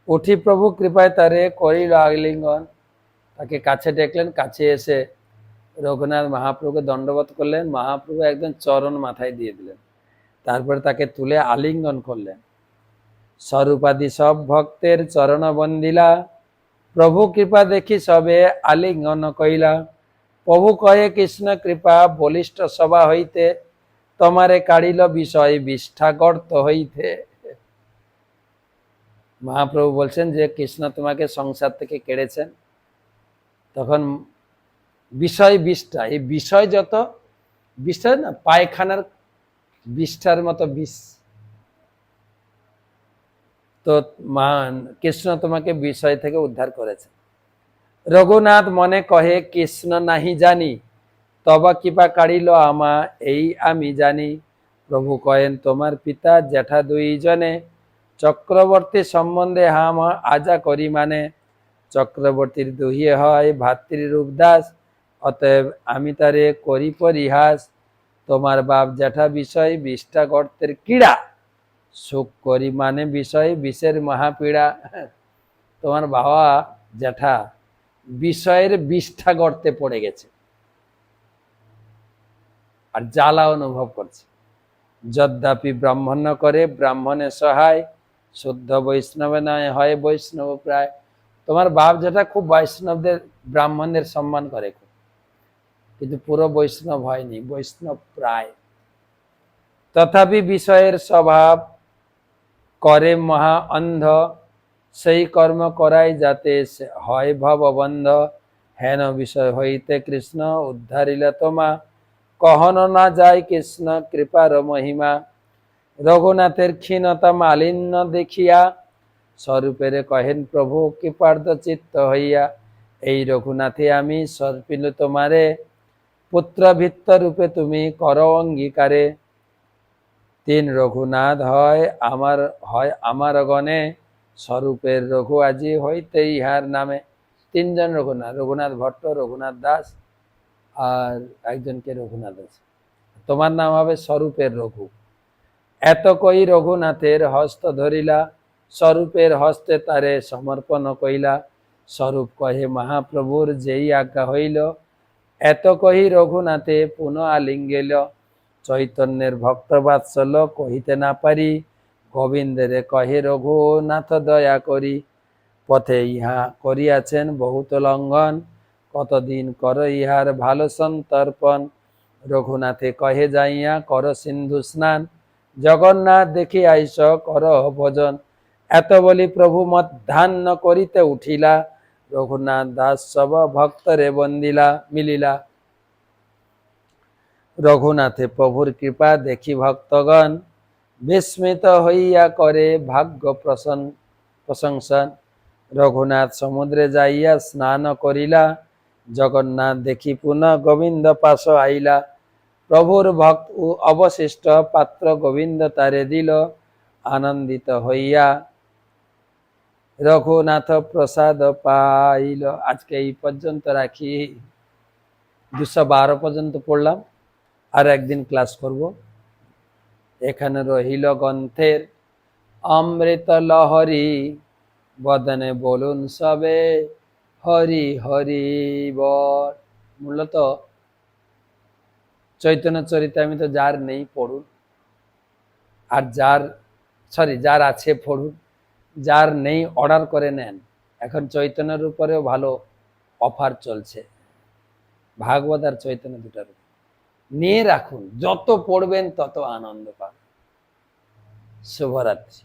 উঠি প্রভু কৃপায় তারে করিল আলিঙ্গন। তাকে কাছে ডেকলেন, কাছে এসে রঘুনাথ মহাপ্রভুকে দণ্ডবত করলেন। মহাপ্রভু একদম চরণ মাথায় দিয়ে দিলেন, তারপরে তাকে তুলে আলিঙ্গন করলেন। স্বরূপাদি সব ভক্তের চরণ বন্দিলা। প্রভু কৃপা দেখি সবে আলিঙ্গন কইলা। প্রভু কহে কৃষ্ণ কৃপা বলিষ্ঠ সভা হইতে। তোমারে কাড়িল বিষয় বিষ্ঠা গর্ত হইতে। মহাপ্রভু বলছেন যে কৃষ্ণ তোমাকে সংসার থেকে কেড়েছেন। তখন বিষয় বিষ্ঠা, এই বিষয় যত বিষ্ঠা না পায়খানার বিষ্ঠার মতো বিষ, তো কৃষ্ণ তোমাকে বিষয় থেকে উদ্ধার করেছে। রঘুনাথ মনে কহে কৃষ্ণ নাহি জানি, তবা কৃপা কাড়িল আমা এই আমি জানি। প্রভু কহেন তোমার পিতা জ্যাঠা দুইজনে। চক্রবর্তী সম্বন্ধে হাম আজা করি মানে। চক্রবর্তীর দুহিয়ে হয় ভাতৃরূপ দাস। অতএব আমি তারে করি পরিহাস। তোমার বাপ জ্যাঠা বিষয় বিষ্ঠা গর্তের ক্রীড়া। সুখ করি মানে বিষয় বিষের মহাপীড়া। তোমার বাবা জ্যাঠা বিষয়ের বিষ্ঠা গর্তে পড়ে গেছে আর জ্বালা অনুভব করছে। যদ্যাপি ব্রাহ্মণ্য করে ব্রাহ্মণের সহায়। শুদ্ধ বৈষ্ণবে নয় হয় বৈষ্ণব প্রায়। তোমার বাপ যেটা খুব বৈষ্ণবদের ব্রাহ্মণদের সম্মান করে, কিন্তু পুরো বৈষ্ণব হয়নি, বৈষ্ণব প্রায়। তথাপি বিষয়ের স্বভাব করে মহা অন্ধ। সেই কর্ম করাই যাতে হয় ভববন্ধ। হেন বিষয় হইতে কৃষ্ণ উদ্ধারিলা তোমা। কহনো না যায় কৃষ্ণ কৃপার মহিমা। রঘুনাথের ক্ষীণতা মালিন্য দেখিয়া। স্বরূপের কহেন প্রভু কৃপার্থ চিত্ত হইয়া। এই রঘুনাথে আমি সর্পিল তোমারে। পুত্রভিত্ত রূপে তুমি করো অঙ্গীকারে। তিন রঘুনাথ হয় আমার গণে। স্বরূপের রঘু আজি হইতে ইহার নামে। তিনজন রঘুনাথ, রঘুনাথ ভট্ট, রঘুনাথ দাস আর একজনকে রঘুনাথ আছে। তোমার নাম হবে স্বরূপের রঘু। এত কই রঘুনাথের হস্ত ধরিলা। স্বরূপের হস্তে তারে সমর্পণ কইলা। স্বরূপ কহে মহাপ্রভুর যেই আজ্ঞা হইল। এত কহি রঘুনাথে পুনঃ আলিঙ্গেল। চৈতন্যের ভক্ত বাৎসল্য কহিতে না পারি। গোবিন্দের কহে রঘুনাথ দয়া করি। পথে ইহা করিয়াছেন বহুত লঙ্ঘন। কতদিন কর ইহার ভালো সন্তর্পণ। রঘুনাথে কহে যাইয়া কর সিন্ধু স্নান। জগন্নাথ দেখি আইস কর ভজন। এত বলি প্রভু মধ্যাহ্ন করিতে উঠিলা। রঘুনাথ দাস সব ভক্তরে বন্দিলা মিলিলা। রঘুনাথে প্রভুর কৃপা দেখি ভক্তগণ। বিস্মিত হইয়া করে ভাগ্য প্রশংসন। রঘুনাথ সমুদ্রে যাইয়া স্নান করিলা। জগন্নাথ দেখি পুনঃ গোবিন্দ পাশ আইলা। প্রভুর ভক্ত অবশিষ্ট পাত্র গোবিন্দ তারে দিল। আনন্দিত হইয়া রঘুনাথ প্রসাদ পাইল। আজকে এই পর্যন্ত রাখি। 212 পর্যন্ত পড়লাম, আর একদিন ক্লাস করব। এখানে রহিল গ্রন্থের অমৃত লহরী। বদনে বলুন সবে হরি হরি বল। মূলত চৈতন্য চরিতামৃত যার নেই পড়ুন, আর যার আছে পড়ুন, যার নেই অর্ডার করে নেন। এখন চৈতন্যের উপরেও ভালো অফার চলছে, ভাগবত আর চৈতন্য দুটার নিয়ে রাখুন। যত পড়বেন তত আনন্দ পাবেন। শুভরাত্রি।